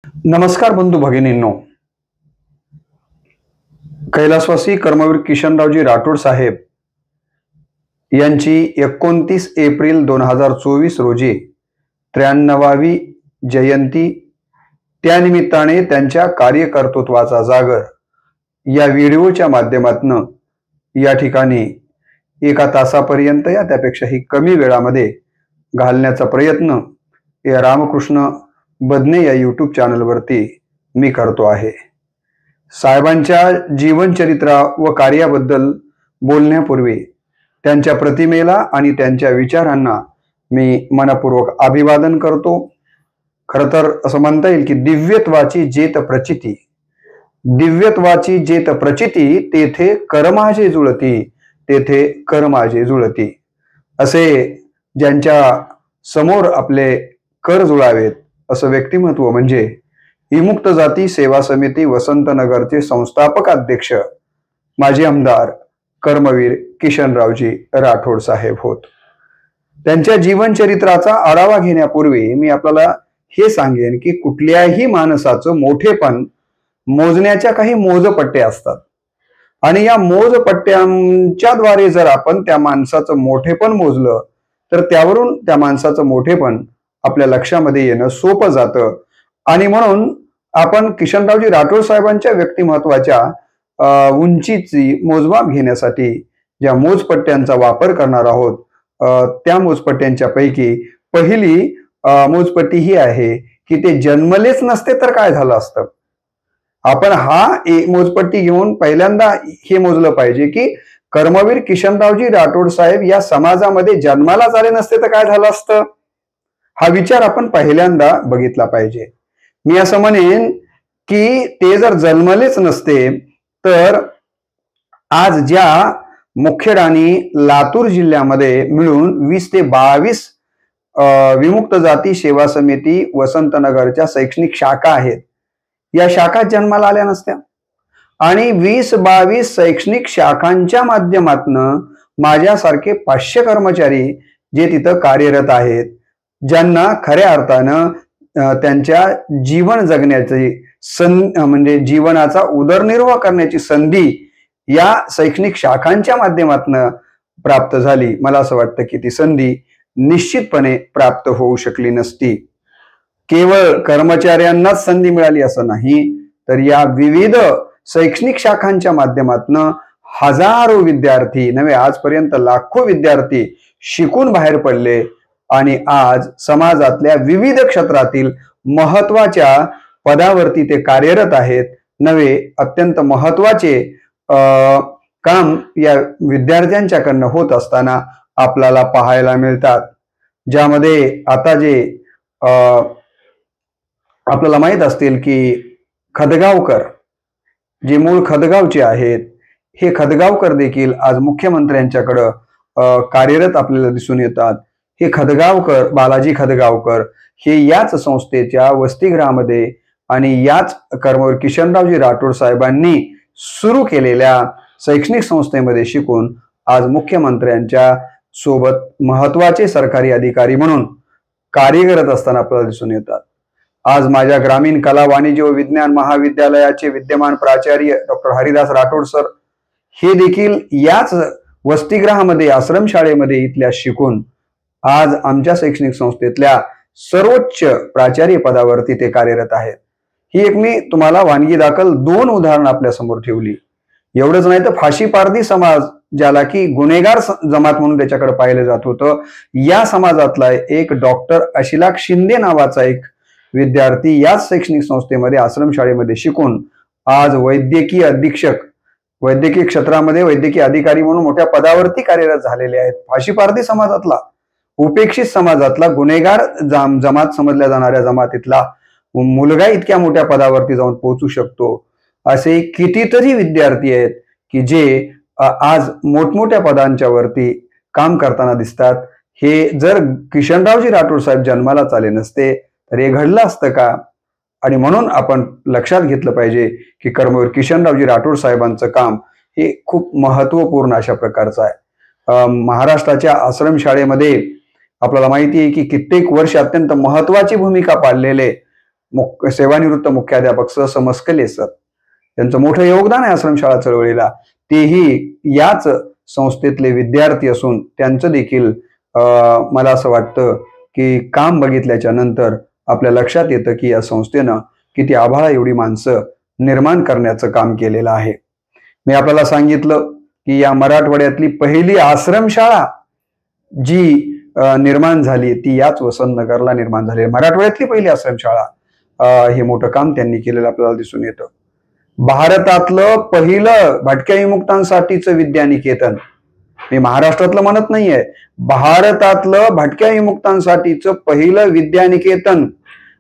नमस्कार बंधू भगिनींनो, कैलासवासी कर्मवीर किशनरावजी राठोड साहेब यांची 29 एप्रिल 2024 रोजी 93वी जयंती, त्यानिमित्ताने त्यांच्या कार्यकर्तृत्वाचा जागर या व्हिडिओच्या माध्यमातून या ठिकाणी एका तासापर्यंत या त्यापेक्षाही कमी वेळामध्ये घालण्याचा प्रयत्न या रामकृष्ण बदने या यूट्यूब चॅनलवरती मी करतो आहे। साहेबांच्या जीवनचरित्रा व कार्याबद्दल बोलण्यापूर्वी त्यांच्या प्रतिमेला आणि त्यांच्या विचारांना मी मनपूर्वक अभिवादन करतो। खरं तर असं म्हणता येईल की दिव्यत्वाची जेत प्रचिती तेथे कर्माचे जुळती, तेथे कर्माचे जुळती, असे ज्यांच्या समोर आपले कर जुळावेत असं व्यक्तिमत्व म्हणजे विमुक्त जाती सेवा समिती वसंतनगरचे संस्थापक अध्यक्ष माजी आमदार कर्मवीर किशनरावजी राठोड साहेब होत। त्यांच्या जीवनचरित्राचा आढावा घेण्यापूर्वी मी आपल्याला हे सांगेन की कुठल्याही माणसाचं मोठेपण मोजण्याच्या काही मोजपट्टे असतात आणि या मोजपट्ट्यांच्या द्वारे जर आपण त्या माणसाचं मोठेपण मोजलं तर त्यावरून त्या माणसाचं मोठेपण आपल्या लक्षामध्ये येणं सोपं जातं। आणि म्हणून आपण किशनरावजी राठोड साहेबांच्या व्यक्तिमत्वाच्या उंचीची मोजमाप घेण्यासाठी ज्या मोजपट्ट्यांचा वापर करणार आहोत त्या मोजपट्ट्यांच्या पैकी पहिली मोजपट्टी ही आहे की ते जन्मलेच नसते तर काय झालं असतं। आपण हा मोजपट्टी घेऊन पहिल्यांदा हे मोजलं पाहिजे की कर्मवीर किशनरावजी राठोड साहेब या समाजामध्ये जन्मालाच आले नसते तर काय झालं असतं, हा विचार आपण पहिल्यांदा बघितला पाहिजे। मी असं म्हणेन की ते जर जन्मलेच नसते तर आज ज्या मुखेड आणि लातूर जिल्ह्यामध्ये मिळून 20 ते 22 विमुक्त जाती सेवा समिती वसंतनगरच्या शैक्षणिक शाखा आहेत, या शाखा जन्माला आल्या नसत्या। आणि 20-22 शैक्षणिक शाखांच्या माध्यमातून माझ्यासारखे 500 कर्मचारी जे तिथं कार्यरत आहेत, ज्यांना खऱ्या अर्थानं त्यांच्या जीवन जगण्याची म्हणजे जीवनाचा उदरनिर्वाह करण्याची संधी या शैक्षणिक शाखांच्या माध्यमातून प्राप्त झाली। मला असं वाटतं की ती संधी निश्चितपणे प्राप्त होऊ शकली नसती। केवळ कर्मचाऱ्यांनाच संधी मिळाली असं नाही तर या विविध शैक्षणिक शाखांच्या माध्यमातून हजारो विद्यार्थी नव्हे आजपर्यंत लाखो विद्यार्थी शिकून बाहेर पडले आणि आज समाजातल्या विविध क्षेत्रातील महत्वाच्या पदावरती ते कार्यरत आहेत। नव्हे अत्यंत महत्वाचे काम या विद्यार्थ्यांच्याकडनं होत असताना आपल्याला पाहायला मिळतात, ज्यामध्ये आता जे आपल्याला माहित असतील की खदगावकर जे मूळ खदगावचे आहेत, हे खदगावकर देखील आज मुख्यमंत्र्यांच्याकडं कार्यरत आपल्याला दिसून येतात। हे खदगावकर बालाजी खदगावकर हे याच संस्थेच्या वसतिगृहामध्ये आणि याच कर्मवीर किशनरावजी राठोड साहेबांनी सुरू केलेल्या शैक्षणिक संस्थेमध्ये शिकून आज मुख्यमंत्र्यांच्या सोबत महत्वाचे सरकारी अधिकारी म्हणून कार्य करत असताना आपल्याला दिसून येतात। आज माझ्या ग्रामीण कला वाणिज्य व विज्ञान महाविद्यालयाचे विद्यमान प्राचार्य डॉक्टर हरिदास राठोड सर हे देखील याच वसतिगृहामध्ये आश्रमशाळेमध्ये इथल्या शिकून आज आमच्या शैक्षणिक संस्थेतल्या सर्वोच्च प्राचार्य पदावरती ते कार्यरत आहेत। ही एक मी तुम्हाला वानगी दाखल 2 उदाहरणं आपल्या समोर ठेवली। एवढंच नाही तर फाशी पारधी समाज ज्याला की गुन्हेगार जमात म्हणून त्याच्याकडे पाहिलं जात होतं, या समाजातला एक डॉक्टर अशिलाक शिंदे नावाचा एक विद्यार्थी याच शैक्षणिक संस्थेमध्ये आश्रमशाळेमध्ये शिकून आज वैद्यकीय अधीक्षक वैद्यकीय क्षेत्रामध्ये वैद्यकीय अधिकारी म्हणून मोठ्या पदावरती कार्यरत झालेले आहेत। फाशी पारधी समाजातला उपेक्षित समाजातला गुन्हेगार जमात समजल्या जाणाऱ्या जमातीतला मुलगा इतक्या मोठ्या पदावरती जाऊन पोहोचू शकतो, असे कितीतरी विद्यार्थी आहेत की जे आज मोठमोठ्या पदांच्या वरती काम करताना दिसतात। हे जर किशनरावजी राठोड साहेब जन्माला आले नसते तर हे घडलं असतं का? आणि म्हणून आपण लक्षात घेतलं पाहिजे की कर्मवीर किशनरावजी राठोड साहेबांचं काम हे खूप महत्वपूर्ण अशा प्रकारचं आहे। महाराष्ट्राच्या आश्रमशाळेमध्ये आपल्याला माहिती आहे की कित्येक वर्ष अत्यंत महत्वाची भूमिका पाळलेले सेवानिवृत्त मुख्याध्यापक स मस्कले सर, त्यांचं मोठं योगदान आहे आश्रमशाळा चळवळीला. तेही याच संस्थेतले विद्यार्थी असून त्यांचं देखील मला असं वाटतं की काम बघितल्याच्या नंतर आपल्या लक्षात येतं की या संस्थेनं किती आभाळा एवढी माणसं निर्माण करण्याचं काम केलेलं आहे. मी आपल्याला सांगितलं की या मराठवाड्यातली पहिली आश्रमशाळा जी निर्माण झाली ती याच वसंतनगरला निर्माण झाली. मराठवाड्यातली पहिली आश्रमशाळा हे मोठं काम त्यांनी केलेलं आपल्याला दिसून येतं. भारतातलं पहिलं भटक्या विमुक्तांसाठीचं विद्यानिकेतन, मी महाराष्ट्रातलं म्हणत नाहीये, भारतातलं भटक्या विमुक्तांसाठीचं पहिलं विद्यानिकेतन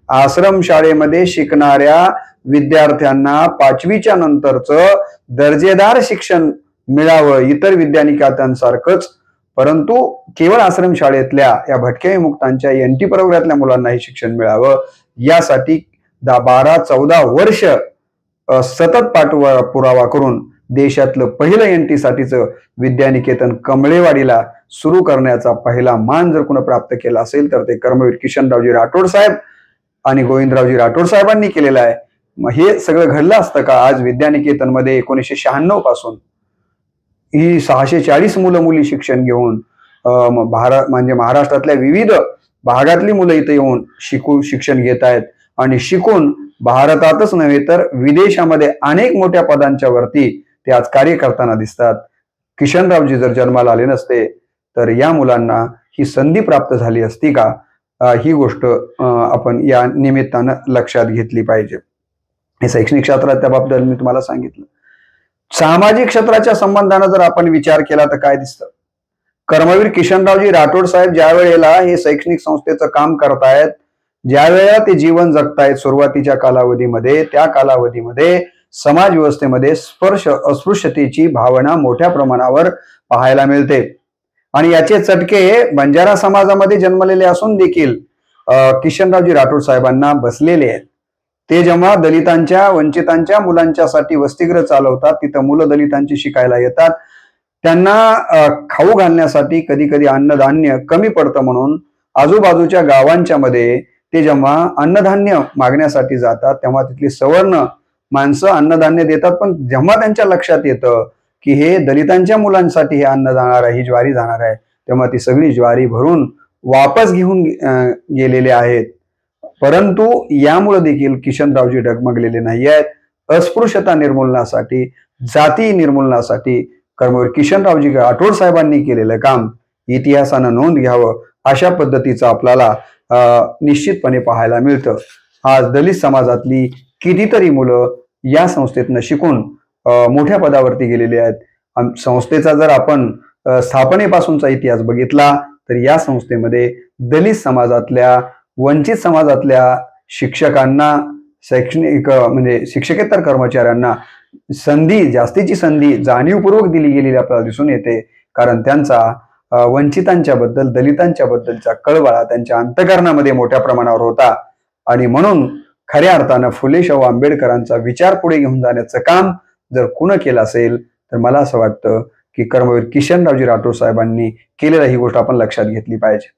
आश्रमशाळेमध्ये शिकणाऱ्या विद्यार्थ्यांना 5वीच्या नंतरचं दर्जेदार शिक्षण मिळावं इतर विद्यानिकेतनांसारखंच, परंतु केवळ आश्रमशाळेतल्या या भटक्या विमुक्तांच्या एनटी प्रवर्गातल्या मुलांनाही शिक्षण मिळावं यासाठी 12-14 वर्ष सतत पाठपुरावा करून देशातलं पहिलं एनटी साठीचं विद्यानिकेतन कमळेवाडीला सुरू करण्याचा पहिला मान जर कोणी प्राप्त केला असेल तर ते कर्मवीर किशनरावजी राठोड साहेब आणि गोविंदरावजी राठोड साहेबांनी केलेलं आहे. मग हे सगळं घडलं असतं का आज विद्यानिकेतन मध्ये 1996 पासून ही 640 मुलं मुली शिक्षण घेऊन म्हणजे महाराष्ट्रातल्या विविध भागातली मुलं इथे येऊन शिक्षण घेत आहेत आणि शिकून भारतातच नव्हे तर विदेशामध्ये अनेक मोठ्या पदांच्या वरती ते आज कार्य करताना दिसतात. किशनरावजी जर जन्माला आले नसते तर या मुलांना ही संधी प्राप्त झाली असती का, ही गोष्ट आपण या निमित्तानं लक्षात घेतली पाहिजे. हे शैक्षणिक क्षेत्रात त्या बाबतीत मी तुम्हाला सांगितलं. सामाजिक क्षेत्राच्या संबंधानं जर आपण विचार केला तर काय दिसतं, कर्मवीर किशनरावजी राठोड साहेब ज्या वेळेला हे शैक्षणिक संस्थेचं काम करतायत, ज्या वेळेला ते जीवन जगतायत सुरुवातीच्या कालावधीमध्ये, त्या कालावधीमध्ये समाज व्यवस्थेमध्ये अस्पृश्यतेची भावना मोठ्या प्रमाणावर पाहायला मिळते आणि याचे चटके बंजारा समाजामध्ये जन्मलेले असून देखील किशनरावजी राठोड साहेबांना बसलेले आहेत. ते जेव्हा दलितांच्या वंचितांच्या मुलांच्यासाठी वसतिगृह चालवतात, तिथं मुलं दलितांची शिकायला येतात, त्यांना खाऊ घालण्यासाठी कधी कधी अन्नधान्य कमी पडतं म्हणून आजूबाजूच्या गावांच्या मध्ये ते जेव्हा अन्नधान्य मागण्यासाठी जातात तेव्हा तिथली सवर्ण माणसं अन्नधान्य देतात, पण जेव्हा त्यांच्या लक्षात येतं की हे दलितांच्या मुलांसाठी हे अन्न जाणार आहे, ही ज्वारी जाणार आहे, तेव्हा ती सगळी ज्वारी भरून वापस घेऊन गेलेले आहेत. परंतु यामुळे देखील किशनरावजी डगमगलेले नाही आहेत. अस्पृश्यता निर्मूलनासाठी, जाती निर्मूलनासाठी कर्मवीर किशनरावजी राठोड साहेबांनी केलेलं काम इतिहासानं नोंद घ्यावं अशा पद्धतीचं आपल्याला निश्चितपणे पाहायला मिळतं. आज दलित समाजातली कितीतरी मुलं या संस्थेतनं शिकून मोठ्या पदावरती गेलेली आहेत. संस्थेचा जर आपण स्थापनेपासूनचा इतिहास बघितला तर या संस्थेमध्ये दलित समाजातल्या, वंचित समाजातल्या शिक्षकांना, शैक्षणिक म्हणजे शिक्षकेतर कर्मचाऱ्यांना जास्तीची संधी जाणीवपूर्वक दिली गेलेली आपल्याला दिसून येते. कारण त्यांचा वंचितांच्या बद्दल, दलितांच्या बद्दलचा कळवळा त्यांच्या अंतःकरणामध्ये मोठ्या प्रमाणावर होता आणि म्हणून खऱ्या अर्थानं फुले शाहू आंबेडकरांचा विचार पुढे घेऊन जाण्याचं काम जर कुणं केलं असेल तर मला असं वाटतं की कर्मवीर किशनरावजी राठोड साहेबांनी केलेला ही गोष्ट आपण लक्षात घेतली पाहिजे.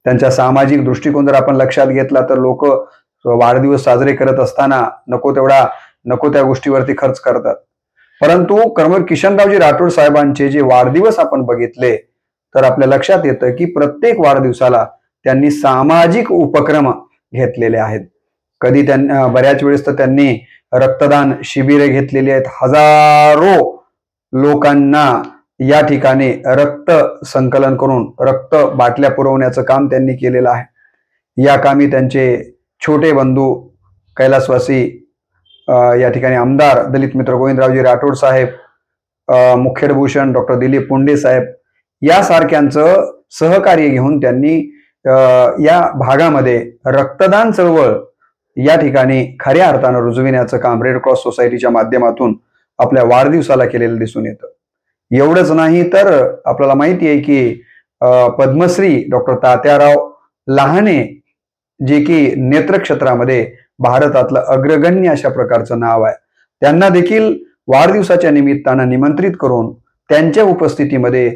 त्यांचा सामाजिक दृष्टिकोन जर आपण लक्षात घेतला तर लोक वाढदिवस साजरे करत असताना नको त्या गोष्टीवरती खर्च करतात, परंतु कर्मवीर किशनरावजी राठोड साहेबांचे जे वाढदिवस आपण बघितले तर आपल्या लक्षात येतं की प्रत्येक वाढदिवसाला त्यांनी सामाजिक उपक्रम घेतलेले आहेत. कधी त्यांना बऱ्याच वेळेस तर त्यांनी रक्तदान शिबिरे घेतलेली आहेत. हजारो लोकांना या ठिकाणी रक्त संकलन करून रक्त बाटल्या पुरवण्याचं काम त्यांनी केलेलं आहे. या कामी त्यांचे छोटे बंधू कैलासवासी या ठिकाणी आमदार दलित मित्र गोविंदरावजी राठोड साहेब, मुखेडभूषण डॉक्टर दिलीप पुंडे साहेब यासारख्यांचं सहकार्य घेऊन त्यांनी या भागामध्ये रक्तदान चळवळ या ठिकाणी खऱ्या अर्थानं रुजविण्याचं काम रेड क्रॉस सोसायटीच्या माध्यमातून आपल्या वाढदिवसाला केलेलं दिसून येतं. एवढंच नाही तर आपल्याला माहिती आहे की पद्मश्री डॉक्टर तात्याराव लहाने जे की नेत्र क्षेत्रामध्ये भारतातलं अग्रगण्य अशा प्रकारचं नाव आहे, त्यांना देखील वाढदिवसाच्या निमित्तानं निमंत्रित करून त्यांच्या उपस्थितीमध्ये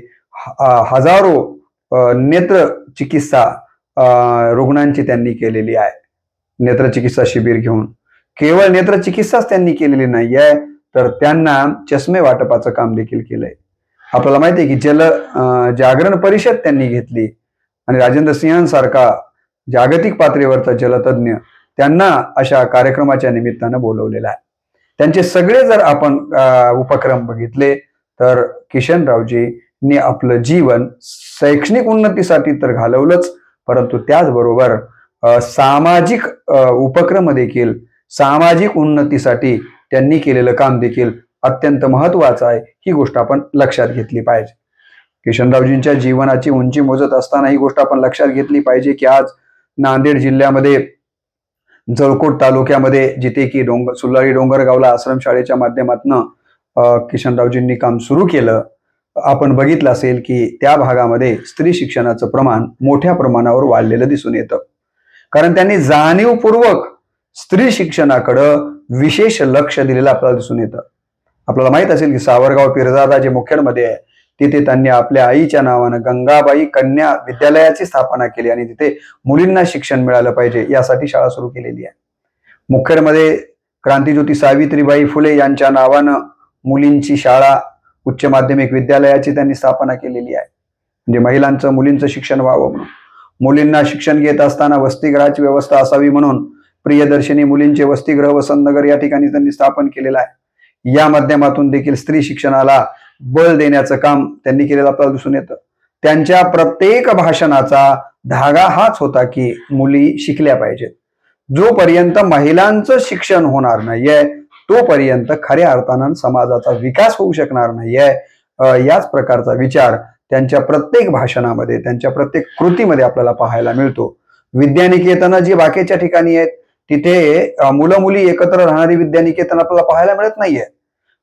हजारो नेत्र चिकित्सा रुग्णांची त्यांनी केलेली आहे. नेत्रचिकित्सा शिबिर घेऊन. केवळ नेत्रचिकित्साच त्यांनी केलेली नाहीये, तर त्यांना चष्मे वाटपाचं काम देखील केलंय. आपल्याला माहिती आहे की जागरण परिषद त्यांनी घेतली आणि राजेंद्र सिंहांसारखा जागतिक पातळीवरचा जलतज्ञ त्यांना अशा कार्यक्रमाच्या निमित्तानं बोलवलेला आहे. त्यांचे सगळे जर आपण उपक्रम बघितले तर किशनरावजींनी आपलं जीवन शैक्षणिक उन्नतीसाठी तर घालवलंच, परंतु त्याचबरोबर सामाजिक उपक्रम देखील, सामाजिक उन्नतीसाठी त्यांनी केलेलं काम देखील अत्यंत महत्वाचं आहे. ही गोष्ट आपण लक्षात घेतली पाहिजे. किशनरावजींच्या जीवनाची उंची मोजत असताना ही गोष्ट आपण लक्षात घेतली पाहिजे की आज नांदेड जिल्ह्यामध्ये जळकोट तालुक्यामध्ये जिथे की सुलारी डोंगरगावला आश्रमशाळेच्या माध्यमातून किशनरावजींनी काम सुरू केलं. आपण बघितलं असेल की त्या भागामध्ये स्त्री शिक्षणाचं प्रमाण मोठ्या प्रमाणावर वाढलेलं दिसून येतं, कारण त्यांनी जाणीवपूर्वक स्त्री शिक्षणाकडं विशेष लक्ष दिलेलं आपल्याला दिसून येतं. आपल्याला माहित असेल की सावरगाव पिरजादा जे मुखेडमध्ये आहे तिथे त्यांनी आपल्या आईच्या नावानं गंगाबाई कन्या विद्यालयाची स्थापना केली आणि तिथे मुलींना शिक्षण मिळालं पाहिजे यासाठी शाळा सुरू केलेली आहे. मुखेडमध्ये क्रांतिज्योती सावित्रीबाई फुले यांच्या नावानं मुलींची शाळा, उच्च माध्यमिक विद्यालयाची त्यांनी स्थापना केलेली आहे, म्हणजे महिलांचं मुलींचं शिक्षण व्हावं म्हणून. मुलींना शिक्षण घेत असताना वसतिगृहाची व्यवस्था असावी म्हणून प्रियदर्शिनी मुलींचे वसतिगृह वसंतनगर या ठिकाणी त्यांनी स्थापन केलेलं आहे. या माध्यमातून देखील स्त्री शिक्षणाला बळ देण्याचं काम त्यांनी केलेलं आपल्याला दिसून येतं. त्यांच्या प्रत्येक भाषणाचा धागा हाच होता की मुली शिकल्या पाहिजेत. जोपर्यंत महिलांचं शिक्षण होणार नाहीये तोपर्यंत खऱ्या अर्थानं समाजाचा विकास होऊ शकणार नाहीये. याच प्रकारचा विचार त्यांच्या प्रत्येक भाषणामध्ये, त्यांच्या प्रत्येक कृतीमध्ये आपल्याला पाहायला मिळतो. विद्यानिकेतन जी बाकीच्या ठिकाणी आहेत तिथे मुलं मुली एकत्र राहणारी विद्यानिकेतन आपल्याला पाहायला मिळत नाहीये,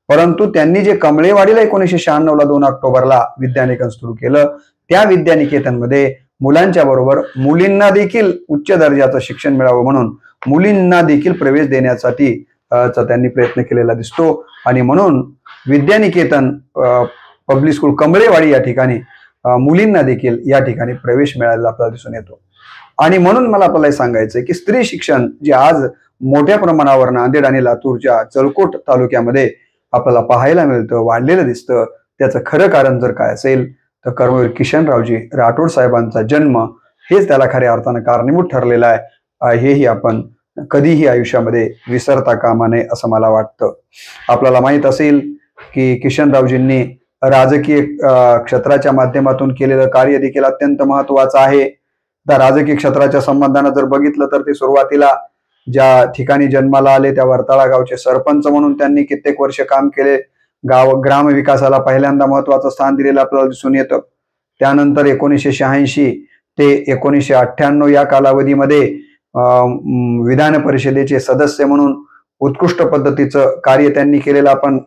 परंतु त्यांनी जे कमळेवाडीला 1996 ला 2 ऑक्टोबरला विद्यानिकेतन सुरू केलं, त्या विद्यानिकेतनमध्ये मुलांच्या बरोबर मुलींना देखील उच्च दर्जाचं शिक्षण मिळावं म्हणून मुलींना देखील प्रवेश देण्यासाठी त्यांनी प्रयत्न केलेला दिसतो. आणि म्हणून विद्यानिकेतन पब्लिक स्कूल कमळेवाडी या ठिकाणी मुलींना देखील या ठिकाणी प्रवेश मिळालेला आपल्याला दिसून येतो. आणि म्हणून मला आपल्याला सांगायचंय की स्त्री शिक्षण जे आज मोठ्या प्रमाणावर नांदेड आणि लातूरच्या जळकोट तालुक्यामध्ये आपल्याला पाहायला मिळतं, वाढलेलं दिसतं, त्याचं खरं कारण जर काय असेल तर कर्मवीर किशनरावजी राठोड साहेबांचा जन्म हेच त्याला खऱ्या अर्थानं कारणीभूत ठरलेला आहे. हेही आपण कधीही आयुष्यामध्ये विसरता कामा नये असं मला वाटतं. आपल्याला माहित असेल की किशनरावजींनी राजकीय क्षेत्राच्या माध्यमातून केलेलं कार्य देखील अत्यंत महत्वाचं आहे. त्या राजकीय क्षेत्राच्या संबंधानं जर बघितलं तर ते सुरुवातीला ज्या ठिकाणी जन्माला आले त्या वर्ताळा गावचे सरपंच म्हणून त्यांनी कित्येक वर्ष काम केले. ग्राम विकासाला पहिल्यांदा महत्वाचं स्थान दिलेलं आपल्याला दिसून येतं. त्यानंतर 1986 ते 1998 या कालावधीमध्ये विधान परिषदेचे सदस्य म्हणून उत्कृष्ट पद्धतीचं कार्य त्यांनी केलेलं आपण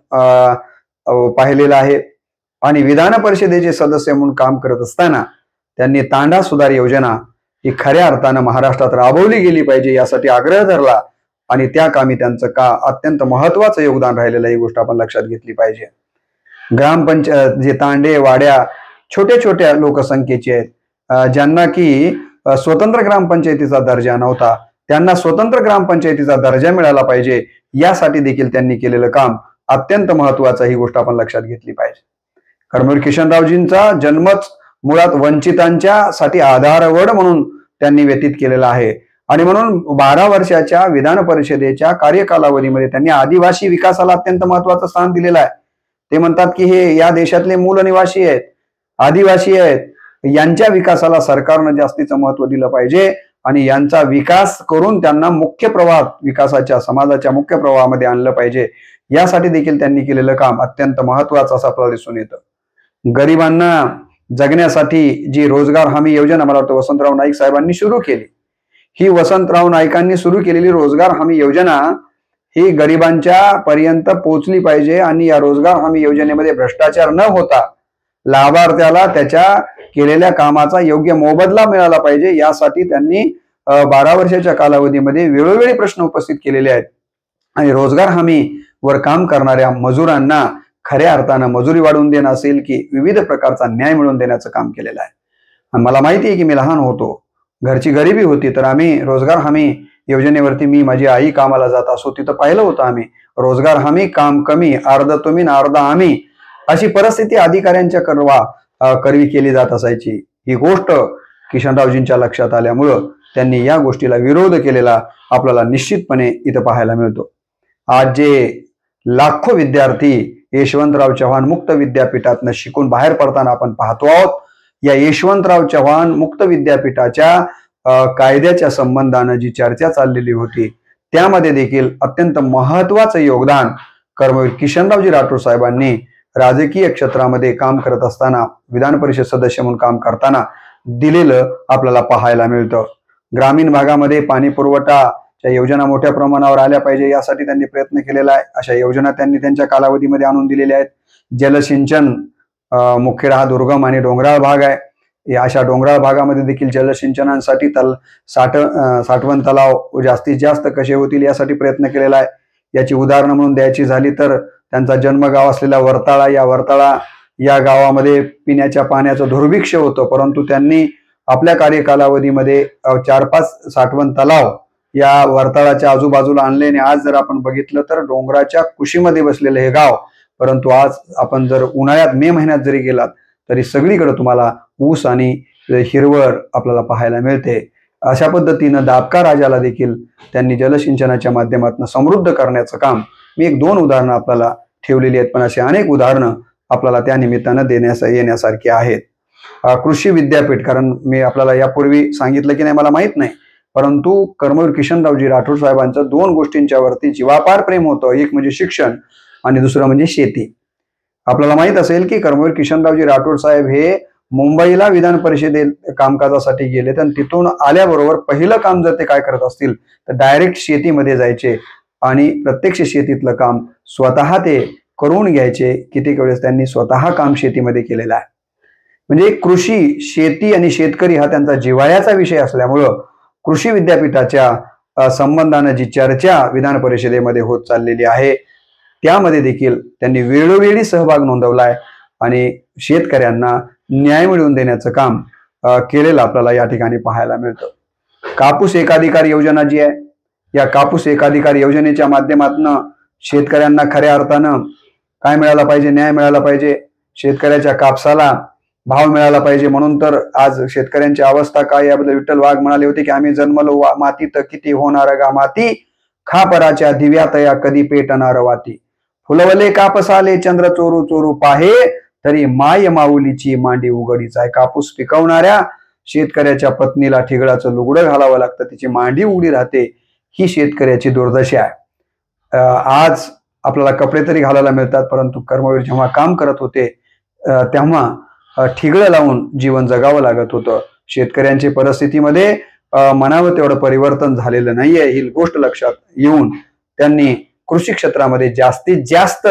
पाहिलेलं आहे. आणि विधान परिषदेचे सदस्य म्हणून काम करत असताना त्यांनी तांडा सुधार योजना ही खऱ्या अर्थानं महाराष्ट्रात राबवली गेली पाहिजे यासाठी आग्रह धरला आणि त्या कामी त्यांचं अत्यंत महत्वाचं योगदान राहिलेलं, ही गोष्ट आपण लक्षात घेतली पाहिजे. ग्रामपंचायत जे तांडे वाड्या छोट्या छोट्या लोकसंख्येचे आहेत, ज्यांना की स्वतंत्र ग्रामपंचायतीचा दर्जा नव्हता, त्यांना स्वतंत्र ग्रामपंचायतीचा दर्जा मिळाला पाहिजे यासाठी देखील त्यांनी केलेलं काम अत्यंत महत्वाचं, ही गोष्ट आपण लक्षात घेतली पाहिजे. कर्मवीर किशनरावजींचा जन्मच मुळात वंचितांच्या साठी आधारवड म्हणून त्यांनी व्यतीत केलेला आहे. आणि म्हणून 12 वर्षाच्या विधान परिषदेच्या कार्यकालावधीमध्ये त्यांनी आदिवासी विकासाला अत्यंत महत्वाचं स्थान दिलेलं आहे. ते म्हणतात की हे या देशातले मूल निवासी आहेत, आदिवासी आहेत, यांच्या विकासाला सरकारनं जास्तीचं महत्व दिलं पाहिजे आणि यांचा विकास करून त्यांना मुख्य प्रवाहात, विकासाच्या समाजाच्या मुख्य प्रवाहामध्ये आणलं पाहिजे. यासाठी देखील त्यांनी केलेलं काम अत्यंत महत्वाचं असं आपल्याला दिसून येतं. गरिबांना जगण्यासाठी जी रोजगार हमी योजना मला वाटतं वसंतराव नाईक साहेबांनी सुरू केली, ही वसंतराव नाईकांनी सुरू केलेली रोजगार हमी योजना ही गरिबांच्या पर्यंत पोहोचली पाहिजे आणि या रोजगार हमी योजनेमध्ये भ्रष्टाचार न होता लाभार्थ्याला त्याच्या केलेल्या कामाचा योग्य मोबदला मिळाला पाहिजे. यासाठी त्यांनी 12 वर्षाच्या कालावधीमध्ये वेळोवेळी प्रश्न उपस्थित केलेले आहेत आणि रोजगार हमी वर काम करणाऱ्या मजुरांना खऱ्या अर्थानं मजुरी वाढवून देणं असेल की विविध प्रकारचा न्याय मिळवून देण्याचं काम केलेलं आहे. मला माहिती आहे की मी लहान होतो, घरची गरिबी होती, तर आम्ही रोजगार हमी योजनेवरती मी माझी आई कामाला जात असो तिथं पाहिलं होतं आम्ही. रोजगार हमी, काम कमी, अर्ध तुम्ही न अर्ध आम्ही, अशी परिस्थिती अधिकाऱ्यांच्या करवी केली जात असायची. ही गोष्ट किशनरावजींच्या लक्षात आल्यामुळं त्यांनी या गोष्टीला विरोध केलेला आपल्याला निश्चितपणे इथं पाहायला मिळतो. आज जे लाखो विद्यार्थी यशवंतराव चव्हाण मुक्त विद्यापीठातनं शिकून बाहेर पडताना आपण पाहतो आहोत. या यशवंतराव चव्हाण मुक्त विद्यापीठाच्या कायद्याच्या संबंधानं जी चर्चा चाललेली होती त्यामध्ये देखील अत्यंत महत्वाचं योगदान कर्मवीर किशनरावजी राठोड साहेबांनी राजकीय क्षेत्रामध्ये काम करत असताना, विधान परिषद सदस्य म्हणून काम करताना दिलेलं आपल्याला पाहायला मिळतं. ग्रामीण भागामध्ये पाणी पुरवठाच्या योजना मोठ्या प्रमाणावर आल्या पाहिजे यासाठी त्यांनी प्रयत्न केलेला आहे. अशा योजना त्यांनी त्यांच्या कालावधीमध्ये आणून दिलेल्या आहेत. जलसिंचन, मुखेड हा दुर्गम आणि डोंगराळ भाग आहे. अशा डोंगराळ भागामध्ये देखील जलसिंचनासाठी साठवण तलाव जास्तीत जास्त कसे होतील यासाठी प्रयत्न केलेला आहे. याची उदाहरणं म्हणून द्यायची झाली तर त्यांचा जन्मगाव असलेला वर्ताळा, या गावामध्ये पिण्याच्या पाण्याचं दुर्भिक्ष होतं, परंतु त्यांनी आपल्या कार्यकालावधीमध्ये 4-5 साठवण तलाव या वर्ताळाच्या आजूबाजूला आणले. आणि आज जर आपण बघितलं तर डोंगराच्या कुशीमध्ये बसलेलं हे गाव, परंतु आज आपण जर उन्हाळ्यात मे महिन्यात जरी गेलात तरी सगळीकडे तुम्हाला ऊस आणि हिरवळ आपल्याला पाहायला मिळते. अशा पद्धतीनं दाबका राजाला देखील त्यांनी जलसिंचनाच्या माध्यमातून समृद्ध करण्याचं काम, मी 1-2 उदाहरणं आपल्याला ठेवलेली आहेत, पण असे अनेक उदाहरणं आपल्याला त्या निमित्तानं येण्यासारखी आहेत. कृषी विद्यापीठ, कारण मी आपल्याला यापूर्वी सांगितलं की नाही मला माहित नाही, परंतु कर्मवीर किशनरावजी राठोड साहेबांचं 2 गोष्टींच्या वरती जीवापार प्रेम होतं. एक म्हणजे शिक्षण आणि दुसरं म्हणजे शेती. आपल्याला माहित असेल की कर्मवीर किशनरावजी राठोड साहेब हे मुंबईला विधान परिषदेत कामकाजासाठी गेले, तर तिथून आल्याबरोबर पहिलं काम जर ते काय करत असतील तर डायरेक्ट शेतीमध्ये जायचे आणि प्रत्यक्ष शेतीतलं काम स्वतः ते करून घ्यायचे. कितीक वेळेस त्यांनी स्वतः काम शेतीमध्ये केलेलं आहे. म्हणजे कृषी, शेती आणि शेतकरी हा त्यांचा जिव्हाळ्याचा विषय असल्यामुळं कृषी विद्यापीठाच्या संबंधानं जी चर्चा विधान परिषदेमध्ये होत चाललेली आहे त्यामध्ये देखील त्यांनी वेळोवेळी सहभाग नोंदवलाय आणि शेतकऱ्यांना न्याय मिळवून देण्याचं काम केलेलं आपल्याला या ठिकाणी पाहायला मिळतं. कापूस एकाधिकार योजना जी आहे, या कापूस एकाधिकार योजनेच्या माध्यमातून शेतकऱ्यांना खऱ्या अर्थानं काय मिळाला पाहिजे, न्याय मिळाला पाहिजे, शेतकऱ्याच्या कापसाला भाव मिळाला पाहिजे. म्हणून तर आज शेतकऱ्यांची अवस्था काय याबद्दल विठ्ठल वाघ म्हणाले होते की आम्ही जन्मलो मातीत किती होणार गा माती, खापराच्या दिव्यात या कधी पेटणार वाती, फुलवले कापसाले चंद्र चोरू चोरू पाहे, तरी माय माऊलीची मांडी उघडीच आहे. कापूस पिकवणाऱ्या शेतकऱ्याच्या पत्नीला ठिगळाचं लुगडं घालावं लागतं, तिची मांडी उघडी राहते, ही शेतकऱ्याची दुर्दशा आहे. आज आपल्याला कपडे तरी घालायला मिळतात, परंतु कर्मवीर जेव्हा काम करत होते तेव्हा ठिगळं लावून जीवन जगावं लागत होतं. शेतकऱ्यांच्या परिस्थितीमध्ये म्हणावं तेवढं परिवर्तन झालेलं नाहीये, ही गोष्ट लक्षात येऊन त्यांनी कृषी क्षेत्रामध्ये जास्तीत जास्त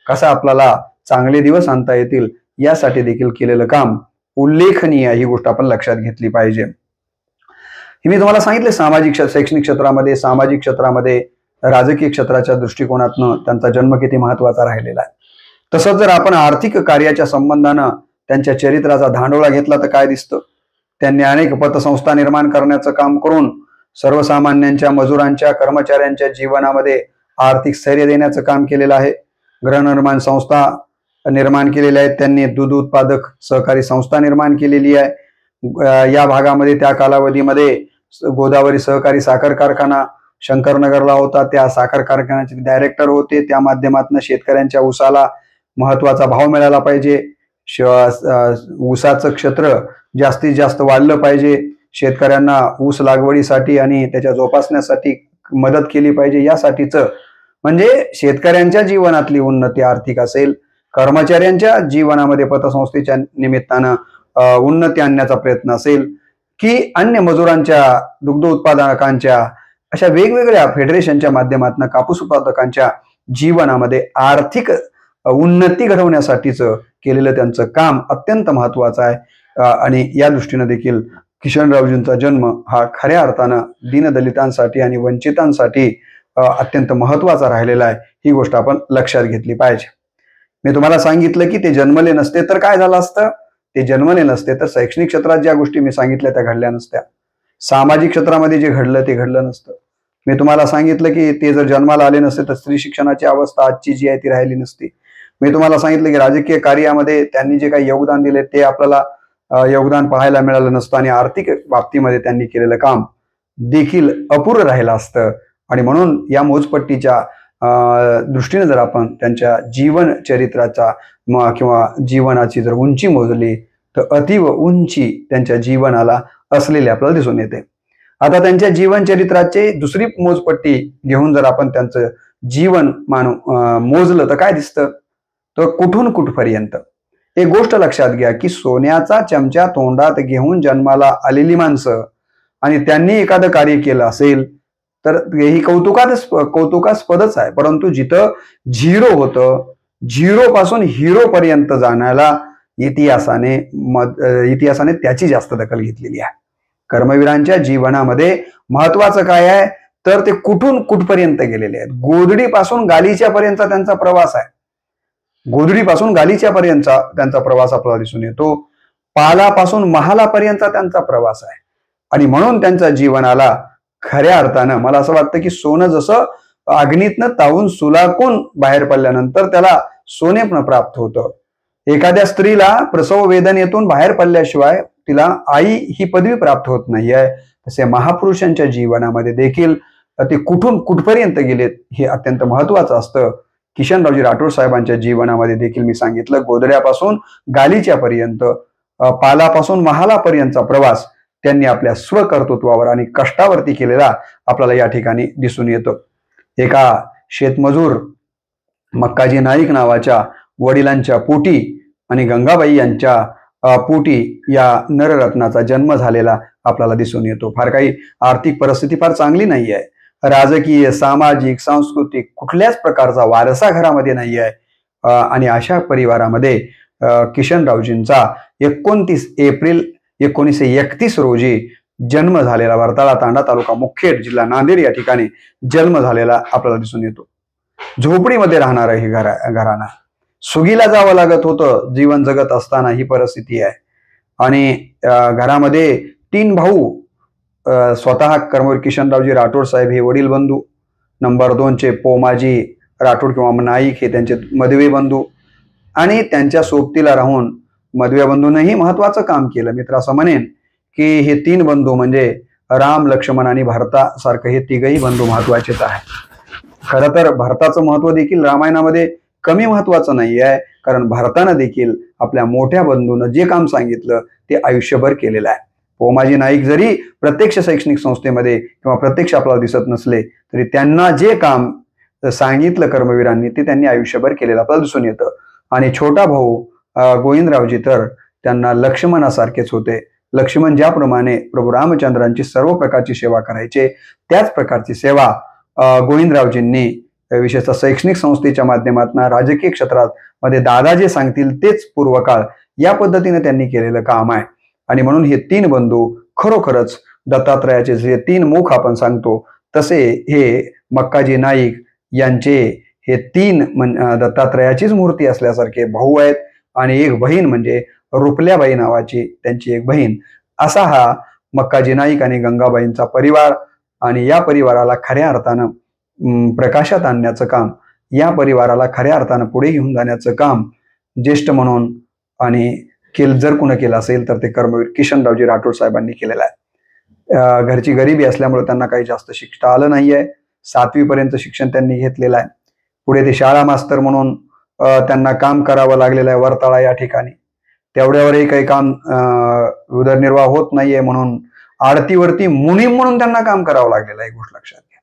कसा आपल्याला चांगले दिवस आणता येतील यासाठी देखील केलेलं काम उल्लेखनीय, ही गोष्ट आपण लक्षात घेतली पाहिजे. हे मी तुम्हाला सांगितले सामाजिक शैक्षणिक क्षेत्रामध्ये, सामाजिक क्षेत्रामध्ये, राजकीय क्षेत्राच्या दृष्टिकोनातनं त्यांचा जन्म किती महत्वाचा राहिलेला आहे. तसंच जर आपण आर्थिक कार्याच्या संबंधानं त्यांच्या चरित्राचा धांडोळा घेतला तर काय दिसतं, त्यांनी अनेक पतसंस्था निर्माण करण्याचं काम करून सर्वसामान्यांच्या, मजुरांच्या, कर्मचाऱ्यांच्या जीवनामध्ये आर्थिक स्थैर्य देण्याचं काम केलेलं आहे. गृहनिर्माण संस्था निर्माण केलेल्या आहेत त्यांनी, दूध उत्पादक सहकारी संस्था निर्माण केलेली आहे. या भागामध्ये त्या कालावधीमध्ये गोदावरी सहकारी साखर कारखाना शंकरनगरला होता, त्या साखर कारखान्याचे डायरेक्टर होते. त्या माध्यमातून शेतकऱ्यांच्या ऊसाला महत्वाचा भाव मिळाला पाहिजे, ऊसाचं क्षेत्र जास्तीत जास्त वाढलं पाहिजे, शेतकऱ्यांना ऊस लागवडीसाठी आणि त्याच्या जोपासण्यासाठी मदत केली पाहिजे, यासाठीच म्हणजे शेतकऱ्यांच्या जीवनातली उन्नती आर्थिक असेल, कर्मचाऱ्यांच्या जीवनामध्ये पतसंस्थेच्या निमित्तानं उन्नती आणण्याचा प्रयत्न असेल, की अन्य मजुरांच्या, दुग्ध उत्पादकांच्या, अशा वेगवेगळ्या फेडरेशनच्या माध्यमातून कापूस उत्पादकांच्या जीवनामध्ये आर्थिक उन्नती घडवण्यासाठीच केलेलं त्यांचं काम अत्यंत महत्वाचं आहे. आणि या दृष्टीने देखील किशनरावजींचा जन्म हा खऱ्या अर्थानं दीनदलितांसाठी आणि वंचितांसाठी अत्यंत महत्वाचा राहिलेला आहे, ही गोष्ट आपण लक्षात घेतली पाहिजे. मी तुम्हाला सांगितलं की ते जन्मले नसते तर काय झालं असतं, ते जन्मले नसते तर शैक्षणिक क्षेत्रात ज्या गोष्टी मी सांगितल्या त्या घडल्या नसत्या, सामाजिक क्षेत्रामध्ये जे घडलं ते घडलं नसतं. मी तुम्हाला सांगितलं की ते जर जन्माला आले नसते तर स्त्री शिक्षणाची अवस्था आजची जी आहे ती राहिली नसती. मी तुम्हाला सांगितलं की राजकीय कार्यामध्ये त्यांनी जे काही योगदान दिले ते आपल्याला योगदान पाहायला मिळालं नसतं आणि आर्थिक बाबतीमध्ये त्यांनी केलेलं काम देखील अपुरं राहिलं असतं. आणि म्हणून या मोजपट्टीच्या दृष्टीने जर आपण त्यांच्या जीवन चरित्राचा किंवा जीवनाची जर उंची मोजली तर अतिव उंची त्यांच्या जीवनाला असलेली आपल्याला दिसून येते. आता त्यांच्या जीवन चरित्राचे दुसरी मोजपट्टी घेऊन जर आपण त्यांचं जीवन मोजलं तर काय दिसतं, तर कुठून कुठपर्यंत. एक गोष्ट लक्षात घ्या की सोन्याचा चमचा तोंडात घेऊन जन्माला आलेली माणसं आणि त्यांनी एखादं कार्य केलं असेल तर ही कौतुकास्पदच आहे. परंतु जिथं झिरो होतं, झिरो पासून हिरो पर्यंत जाण्याला इतिहासाने त्याची जास्त दखल घेतलेली आहे. कर्मवीरांच्या जीवनामध्ये महत्वाचं काय आहे तर ते कुठून कुठपर्यंत गेलेले आहेत. गोधडीपासून गालिच्या पर्यंत त्यांचा प्रवास आहे. गोधडीपासून गालिच्या पर्यंत त्यांचा प्रवास आपल्याला दिसून येतो. पालापासून महालापर्यंत त्यांचा प्रवास आहे. आणि म्हणून त्यांच्या जीवनाला खऱ्या अर्थानं मला असं वाटतं की सोनं जसं अग्नीतनं तावून सुलाकून बाहेर पडल्यानंतर त्याला सोनेपण प्राप्त होतं. एखाद्या स्त्रीला प्रसव वेदनेतून बाहेर पडल्याशिवाय तिला आई ही पदवी प्राप्त होत नाहीये. तसे महापुरुषांच्या जीवनामध्ये देखील ते कुठून कुठपर्यंत गेलेत हे अत्यंत महत्वाचं असतं. किशनरावजी राठोड साहेबांच्या जीवनामध्ये देखील मी सांगितलं गोधड्यापासून गालिच्या पर्यंत, पालापासून महालापर्यंतचा प्रवास त्यांनी आपल्या स्वकर्तृत्वावर आणि कष्टावरती केलेला आपल्याला या ठिकाणी दिसून येतो. एका शेतमजूर मक्काजी नाईक नावाच्या वडिलांच्या पोटी आणि गंगाबाई यांच्या पोटी या नररत्नाचा जन्म झालेला आपल्याला दिसून येतो. फार काही आर्थिक परिस्थिती फार चांगली नाही आहे. राजकीय, सामाजिक, सांस्कृतिक कुठल्याच प्रकारचा वारसा घरामध्ये नाही आहे. आणि अशा परिवारामध्ये किशनरावजींचा 29 एप्रिल 1931 रोजी जन्म झालेला, वर्ताळा तांडा तालुका मुखेड जिल्हा नांदेड या ठिकाणी जन्म झालेला आपल्याला दिसून येतो. झोपडीमध्ये राहणारं हे घराणं, सुगीला जावं लागत होतं जीवन जगत असताना ही परिस्थिती आहे. आणि घरामध्ये 3 भाऊ, स्वतः कर्मवीर किशनरावजी राठोड साहेब हे वडील बंधू, नंबर 2चे पोमाजी राठोड किंवा नाईक हे त्यांचे मधवे बंधू, आणि त्यांच्या सोबतीला राहून मधव्या बंधूंनीही महत्वाचं काम केलं. मित्र असं म्हणेन की हे 3 बंधू म्हणजे राम, लक्ष्मण आणि भरतासारखं हे तिघही बंधू महत्वाचेच आहे. खरं तर भरताचं महत्व देखील रामायणामध्ये कमी महत्वाचं नाही आहे, कारण भरतानं देखील आपल्या मोठ्या बंधूनं जे काम सांगितलं ते आयुष्यभर केलेलं आहे. पोमाजी नाईक जरी प्रत्यक्ष शैक्षणिक संस्थेमध्ये किंवा प्रत्यक्ष आपल्याला दिसत नसले तरी त्यांना जे काम सांगितलं कर्मवीरांनी ते त्यांनी आयुष्यभर केलेलं आपल्याला दिसून येतं. आणि छोटा भाऊ गोविंदरावजी तर त्यांना लक्ष्मणासारखेच होते. लक्ष्मण ज्याप्रमाणे प्रभू रामचंद्रांची सर्व प्रकारची सेवा करायचे त्याच प्रकारची सेवा गोविंदरावजींनी विशेषतः शैक्षणिक संस्थेच्या माध्यमातून राजकीय क्षेत्रात मध्ये दादा जे सांगतील तेच पूर्वकाळ या पद्धतीने त्यांनी केलेलं काम आहे. आणि म्हणून हे 3 बंधू खरोखरच दत्तात्रयाचे जे 3 मुख आपण सांगतो तसे हे मक्काजी नाईक यांचे हे 3 दत्तात्रयाचीच मूर्ती असल्यासारखे भाऊ आहेत. आणि एक बहीण म्हणजे रुपल्याबाई नावाची त्यांची एक बहीण. असा हा मक्काजी नाईक आणि गंगाबाईंचा परिवार. आणि या परिवाराला खऱ्या अर्थानं प्रकाशात आणण्याचं काम, या परिवाराला खऱ्या अर्थानं पुढे घेऊन जाण्याचं काम ज्येष्ठ म्हणून आणि जर कुणा केलं असेल तर ते कर्मवीर किशनरावजी राठोड साहेबांनी केलेलं आहे. घरची गरिबी असल्यामुळे त्यांना काही जास्त शिकता आलं नाहीये. 7वी पर्यंत शिक्षण त्यांनी घेतलेलं आहे. पुढे ते शाळा मास्तर म्हणून त्यांना काम करावं लागलेलं आहे वर्ताळा या ठिकाणी. तेवढ्यावरही काही काम उदरनिर्वाह होत नाहीये म्हणून आडतीवरती मुनीम म्हणून त्यांना काम करावं लागलेलं आहे. गोष्ट लक्षात घ्या.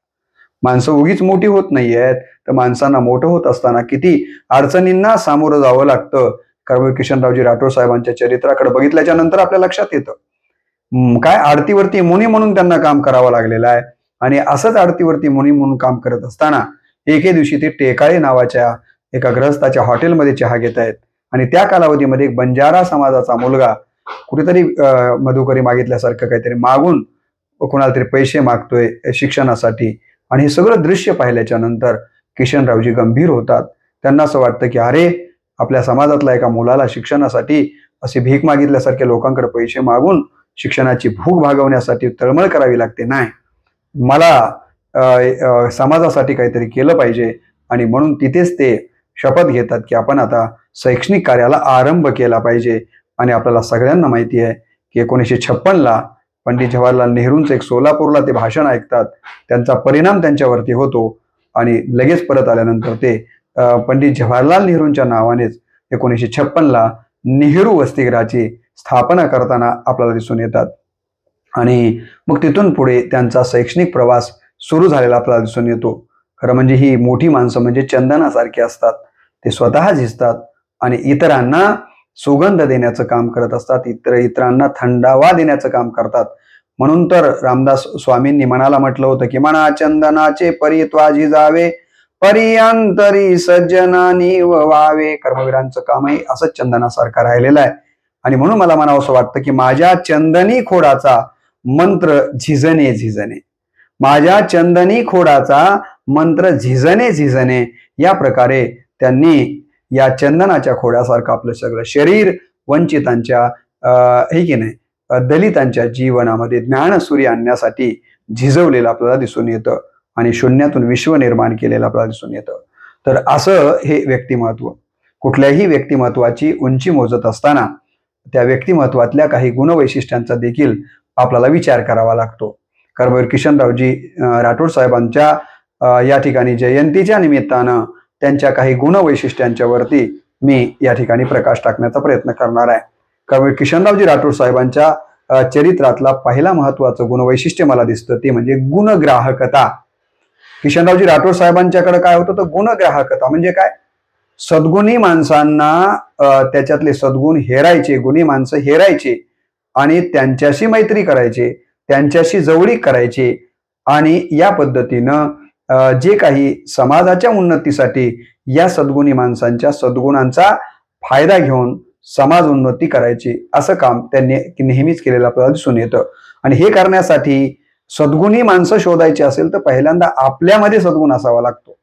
माणसं उगीच मोठी होत नाहीयेत, तर माणसांना मोठं होत असताना किती अडचणींना सामोरं जावं लागतं. कर्मवीर किशनरावजी राठोड साहेबांच्या चरित्राकडे बघितल्याच्या नंतर आपल्या लक्षात येतं काय आडतीवरती मुनी म्हणून त्यांना काम करावं लागलेलं आहे. आणि असंच आडतीवरती मुनी म्हणून काम करत असताना एके दिवशी ते टेकाळे नावाच्या एका गृहस्थाच्या हॉटेलमध्ये चहा घेत आहेत. आणि त्या कालावधीमध्ये एक बंजारा समाजाचा मुलगा कुठेतरी मधुकरी मागितल्यासारखं काहीतरी मागून कोणाला तरी पैसे मागतोय शिक्षणासाठी. आणि हे सगळं दृश्य पाहिल्याच्या नंतर किशनरावजी गंभीर होतात. त्यांना असं वाटतं की अरे, आपल्या समाजातल्या एका मुलाला शिक्षणासाठी असे भीक मागितल्यासारखे लोकांकडे पैसे मागून शिक्षणाची भूक भागवण्यासाठी तळमळ करावी लागते. नाही, मला समाजासाठी काहीतरी केलं पाहिजे आणि म्हणून तिथेच ते शपथ घेतात की आपण आता शैक्षणिक कार्याला आरंभ केला पाहिजे. आणि आपल्याला सगळ्यांना माहिती आहे की 1956ला पंडित जवाहरलाल नेहरूंचं एक सोलापूरला ते भाषण ऐकतात, त्यांचा परिणाम त्यांच्यावरती होतो आणि लगेच परत आल्यानंतर ते पंडित जवाहरलाल नेहरूंच्या नावानेच 1956ला नेहरू वसतिगृहाची स्थापना करताना आपल्याला दिसून येतात. आणि मग तिथून पुढे त्यांचा शैक्षणिक प्रवास सुरू झालेला आपल्याला दिसून येतो. खरं म्हणजे ही मोठी माणसं म्हणजे चंदनासारखी असतात. ते स्वतः झिजतात आणि इतरांना सुगंध देण्याचं काम करत असतात, इतरांना थंडावा देण्याचं काम करतात. म्हणून तर रामदास स्वामींनी मनाला म्हटलं होतं की मना चंदनाचे परी त्वा झिजावे, परियंतरी सज्जनानी व्हावे. कर्मवीरांचं कामही असंच चंदनासारखं राहिलेलं आहे. आणि म्हणून मला म्हणावं असं वाटतं की माझ्या चंदनी खोडाचा मंत्र झिजणे झिजणे, माझ्या चंदनी खोडाचा मंत्र झिजणे झिजणे. या प्रकारे त्यांनी या चंदनाच्या खोडासारखं आपलं सगळं शरीर वंचितांच्या हे की नाही दलितांच्या जीवनामध्ये ज्ञानसूर्य आणण्यासाठी झिजवलेलं आपल्याला दिसून येतं आणि शून्यातून विश्व निर्माण केलेलं आपल्याला दिसून येतं. तर असं हे व्यक्तिमत्व. कुठल्याही व्यक्तिमत्वाची उंची मोजत असताना त्या व्यक्तिमत्वातल्या काही गुणवैशिष्ट्यांचा देखील आपल्याला विचार करावा लागतो. कर्मवीर किशनरावजी राठोड साहेबांच्या या ठिकाणी जयंतीच्या निमित्तानं त्यांच्या काही गुणवैशिष्ट्यांच्या वरती मी या ठिकाणी प्रकाश टाकण्याचा प्रयत्न करणार आहे. कर्मवीर किशनरावजी राठोड साहेबांच्या चरित्रातला पहिला महत्वाचं गुणवैशिष्ट्य मला दिसतं ते म्हणजे गुणग्राहकता. किशनरावजी राठोड साहेबांच्याकडे काय होतं तर गुणग्राहकता म्हणजे काय, सद्गुणी माणसांना त्याच्यातले सद्गुण हेरायचे, गुणी माणसं हेरायचे आणि त्यांच्याशी मैत्री करायचे, त्यांच्याशी जवळीक करायची आणि या पद्धतीनं जे काही समाजाच्या उन्नतीसाठी या सद्गुणी माणसांच्या सद्गुणांचा फायदा घेऊन समाज उन्नती करायची असं काम त्यांनी नेहमीच केलेलं आपल्याला दिसून येतं. आणि हे करण्यासाठी सद्गुणी माणसं शोधायची असेल तर पहिल्यांदा आपल्यामध्ये सद्गुण असावा लागतो.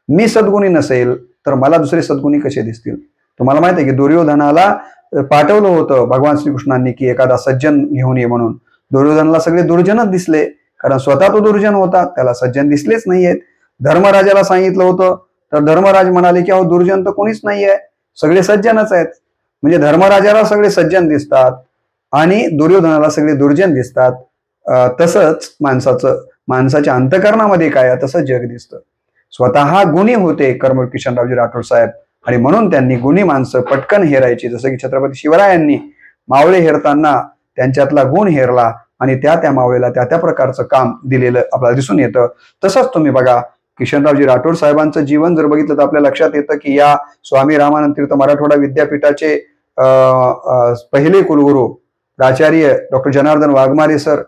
मी सद्गुणी नसेल तर मला दुसरे सद्गुणी कसे दिसतील. तुम्हाला माहिती आहे की दुर्योधनाला पाठवलं होतं भगवान श्रीकृष्णांनी की एखादा सज्जन घेऊन ये म्हणून. दुर्योधनाला सगळे दुर्जनच दिसले कारण स्वतः तो दुर्जन होता, त्याला सज्जन दिसलेच नाहीयेत. धर्मराजाला सांगितलं होतं तर धर्मराज म्हणाले की अहो दुर्जन तर कोणीच नाहीये, सगळे सज्जनच आहेत. म्हणजे धर्मराजाला सगळे सज्जन दिसतात आणि दुर्योधनाला सगळे दुर्जन दिसतात. तसंच माणसाच्या अंतःकरणामध्ये काय आहे तसं जग दिसतं. स्वतः गुणी होते कर्मवीर किशनरावजी राठोड साहेब आणि म्हणून त्यांनी गुणी माणसं पटकन हेरायची. जसं की छत्रपती शिवरायांनी मावळे हेरताना त्यांच्यातला गुण हेरला आणि त्या मावळेला त्या प्रकारचं काम दिलेलं आपल्याला दिसून येतं. तसंच तुम्ही बघा किशनरावजी राठोड साहेबांचं जीवन जर बघितलं तर आपल्या लक्षात येतं की या स्वामी रामानंद तीर्थ मराठवाडा विद्यापीठाचे पहिले कुलगुरू प्राचार्य डॉक्टर जनार्दन वाघमारे सर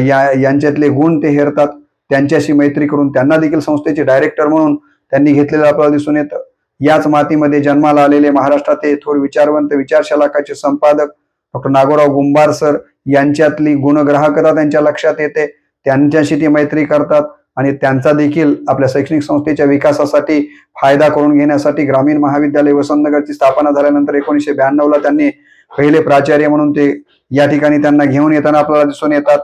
यांच्यातले गुण ते हेरतात. त्यांच्याशी मैत्री करून त्यांना देखील संस्थेचे डायरेक्टर म्हणून त्यांनी घेतलेलं आपल्याला दिसून येतं. याच मातीमध्ये जन्माला आलेले महाराष्ट्राचे थोर विचारवंत विचारशलाकाचे संपादक डॉक्टर नागोराव गुंबार सर यांच्यातली गुणग्राहकता त्यांच्या लक्षात येते. त्यांच्याशी ती मैत्री करतात आणि त्यांचा देखील आपल्या शैक्षणिक संस्थेच्या विकासासाठी फायदा करून घेण्यासाठी ग्रामीण महाविद्यालय वसंतनगरची स्थापना झाल्यानंतर 1992ला त्यांनी पहिले प्राचार्य म्हणून ते या ठिकाणी त्यांना घेऊन येताना आपल्याला दिसून येतात.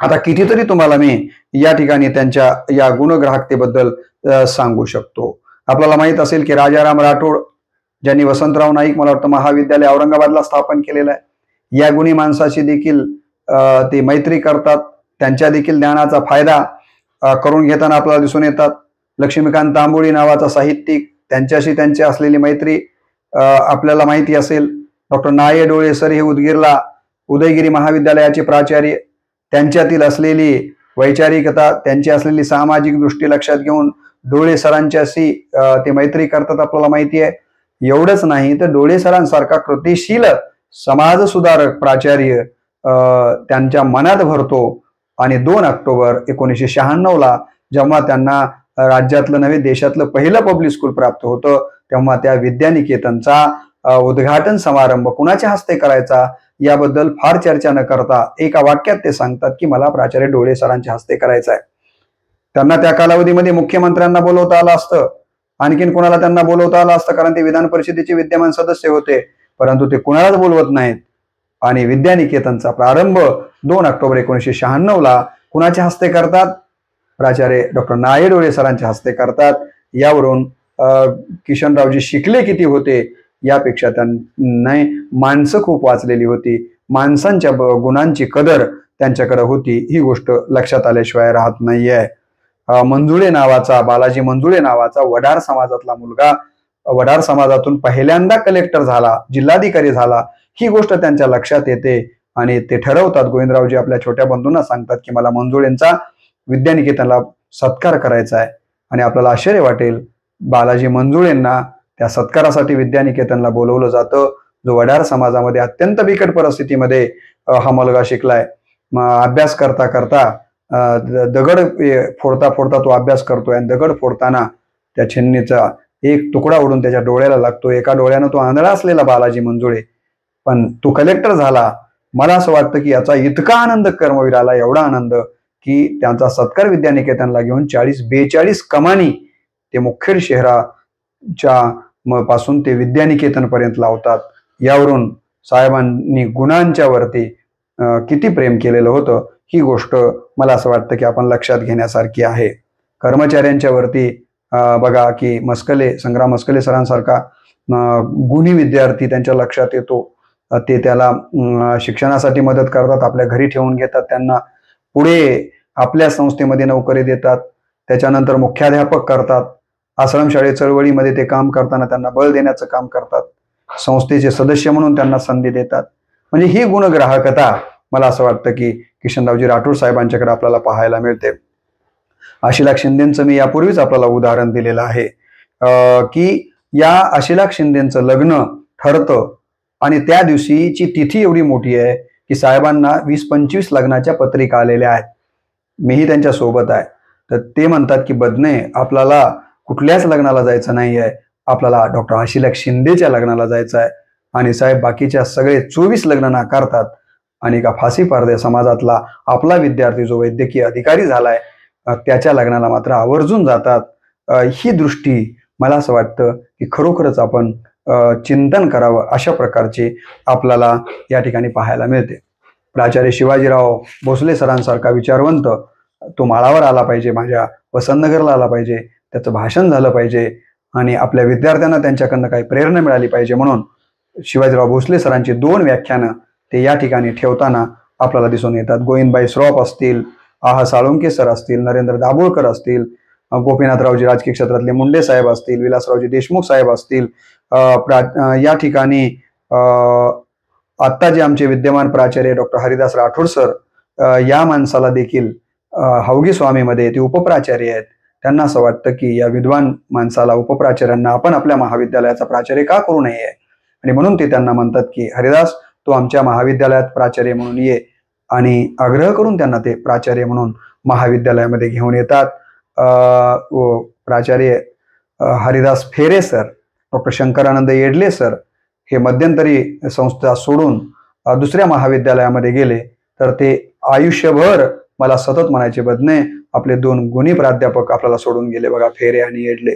आता कितीतरी तुम्हाला मी या ठिकाणी त्यांच्या या गुणग्राहकतेबद्दल सांगू शकतो. आपल्याला माहित असेल की राजाराम राठोड ज्यांनी वसंतराव नाईक मला वाटतं महाविद्यालय औरंगाबादला स्थापन केलेलं आहे. या गुणी माणसाशी देखील ते मैत्री करतात, त्यांच्या देखील ज्ञानाचा फायदा करून घेताना आपल्याला दिसून येतात. लक्ष्मीकांत तांबोळी नावाचा साहित्यिक त्यांच्याशी त्यांची असलेली मैत्री आपल्याला माहिती असेल. डॉक्टर नाये डोळे सर हे उदयगिरी महाविद्यालयाचे प्राचार्य, त्यांच्यातील असलेली वैचारिकता, त्यांची असलेली सामाजिक दृष्टी लक्षात घेऊन डोळे सरांच्याशी ते मैत्री करतात आपल्याला माहिती आहे. एवढंच नाही तर डोळे सरांसारखा कृतिशील समाज सुधारक प्राचार्य त्यांच्या मनात भरतो आणि 2 ऑक्टोबर 1996ला जेव्हा त्यांना राज्यातलं नव्हे देशातलं पहिलं पब्लिक स्कूल प्राप्त होतं तेव्हा त्या विद्यानिकेतनचा उद्घाटन समारंभ कुणाच्या हस्ते करायचा याबद्दल फार चर्चा न करता एका वाक्यात ते सांगतात की मला प्राचार्य डोळे सरांच्या हस्ते करायचं आहे. त्यांना त्या कालावधीमध्ये मुख्यमंत्र्यांना बोलवता आलं असतं, आणखीन कोणाला त्यांना बोलवता आलं असतं कारण ते विधान परिषदेचे विद्यमान सदस्य होते, परंतु ते कुणालाच बोलवत नाहीत. आणि विद्यानिकेतनचा प्रारंभ 2 ऑक्टोबर 1996ला कुणाच्या हस्ते करतात प्राचार्य डॉक्टर नायडोळे सरांच्या हस्ते करतात. यावरून किशनरावजी शिकले किती होते यापेक्षा त्यांना माणसं खूप वाचलेली होती, माणसांच्या गुणांची कदर त्यांच्याकडे होती, ही गोष्ट लक्षात आल्याशिवाय राहत नाहीये. मंजुळे नावाचा, बालाजी मंजुळे नावाचा वडार समाजातला मुलगा वडार समाजातून पहिल्यांदा कलेक्टर झाला, जिल्हाधिकारी झाला, ही गोष्ट त्यांच्या लक्षात येते आणि ते ठरवतात. गोविंदरावजी आपल्या छोट्या बंधूंना सांगतात की मला मंजुळेंचा विद्यानिकेतनला सत्कार करायचा आहे. आणि आपल्याला आश्चर्य वाटेल, बालाजी मंजुळेंना त्या सत्कारासाठी विद्यानिकेतनला बोलवलं जातं. जो वडार समाजामध्ये अत्यंत बिकट परिस्थितीमध्ये हा मुलगा शिकलाय. अभ्यास करता करता दगड फोडता फोडता तो अभ्यास करतोय आणि दगड फोडताना त्या छिन्नीचा एक तुकडा उडून त्याच्या डोळ्याला लागतो. एका डोळ्यानं तो आंधळा असलेला बालाजी मंजुळे, पण तो कलेक्टर झाला. मला असं वाटतं की याचा इतका आनंद कर्मवीर आला, एवढा आनंद की त्यांचा सत्कार विद्यानिकेतनला घेऊन 42 कमानी ते मुखेड शहराच्या पासून ते विद्यानिकेतन पर्यंत लावतात. यावरून साहेबांनी गुणांच्या वरती किती प्रेम केलेलं होतं, ही गोष्ट मला असं वाटतं की आपण लक्षात घेण्यासारखी आहे. कर्मचाऱ्यांच्या वरती बघा की संग्राम मस्कले सरांसारखा गुणी विद्यार्थी त्यांच्या लक्षात येतो. ते त्याला शिक्षणासाठी मदत करतात, आपल्या घरी ठेवून घेतात, त्यांना पुढे आपल्या संस्थेमध्ये नोकरी देतात, त्याच्यानंतर मुख्याध्यापक करतात. आश्रमशाळे चळवळीमध्ये ते काम करताना त्यांना बळ देण्याचं काम करतात, संस्थेचे सदस्य म्हणून त्यांना संधी देतात. म्हणजे ही गुणग्राहकता मला असं वाटतं की किशनरावजी राठोड साहेबांच्याकडे आपल्याला पाहायला मिळते. आशिलाख शिंदेचं मी यापूर्वीच आपल्याला उदाहरण दिलेलं आहे की या आशिलाख शिंदेचं लग्न ठरतं आणि त्या दिवशीची तिथी एवढी मोठी आहे की साहेबांना 20-25 लग्नाच्या पत्रिका आलेल्या आहेत. मीही त्यांच्या सोबत आहे. तर ते म्हणतात की बदने, आपल्याला कुठल्याच लग्नाला जायचं नाही आहे, आपल्याला डॉक्टर आशिलाख शिंदेच्या लग्नाला जायचं आहे. आणि साहेब बाकीच्या सगळे 24 लग्न नाकारतात आणि का फाशी पारदे समाजातला आपला विद्यार्थी जो वैद्यकीय अधिकारी झालाय त्याच्या लग्नाला मात्र आवर्जून जातात. ही दृष्टी मला असं वाटतं की खरोखरच आपण चिंतन करावं, अशा प्रकारचे आपल्याला या ठिकाणी पाहायला मिळते. प्राचार्य शिवाजीराव भोसले सरांसारखा विचारवंत तो माळावर आला पाहिजे, माझ्या वसंतनगरला आला पाहिजे, त्याचं भाषण झालं पाहिजे आणि आपल्या विद्यार्थ्यांना त्यांच्याकडनं काही प्रेरणा मिळाली पाहिजे, म्हणून शिवाजीराव भोसले सरांची 2 व्याख्यानं ते या ठिकाणी ठेवताना आपल्याला दिसून येतात. गोविंदबाई श्रॉफ असतील, आह साळुंके सर असतील, नरेंद्र दाभोळकर असतील, गोपीनाथरावजी राजकीय क्षेत्रातले मुंडे साहेब असतील, विलासरावजी देशमुख साहेब असतील, या ठिकाणी आत्ता जे आमचे विद्यमान प्राचार्य डॉक्टर हरिदास राठोड सर, या माणसाला देखील हौगी स्वामीमध्ये ते उपप्राचार्य आहेत. त्यांना असं वाटतं की या विद्वान माणसाला, उपप्राचार्यांना आपण आपल्या महाविद्यालयाचा प्राचार्य का करू नये, आणि म्हणून ते त्यांना म्हणतात की हरिदास, तो आमच्या महाविद्यालयात प्राचार्य म्हणून ये, आणि आग्रह करून त्यांना ते प्राचार्य म्हणून महाविद्यालयामध्ये घेऊन येतात. प्राचार्य हरिदास फेरे सर, डॉक्टर शंकरानंद येडले सर हे मध्यंतरी संस्था सोडून दुसऱ्या महाविद्यालयामध्ये गेले, तर ते आयुष्यभर मला सतत म्हणायचे, बदने आपले 2 गुणी प्राध्यापक आपल्याला सोडून गेले बघा, फेरे आणि येडले.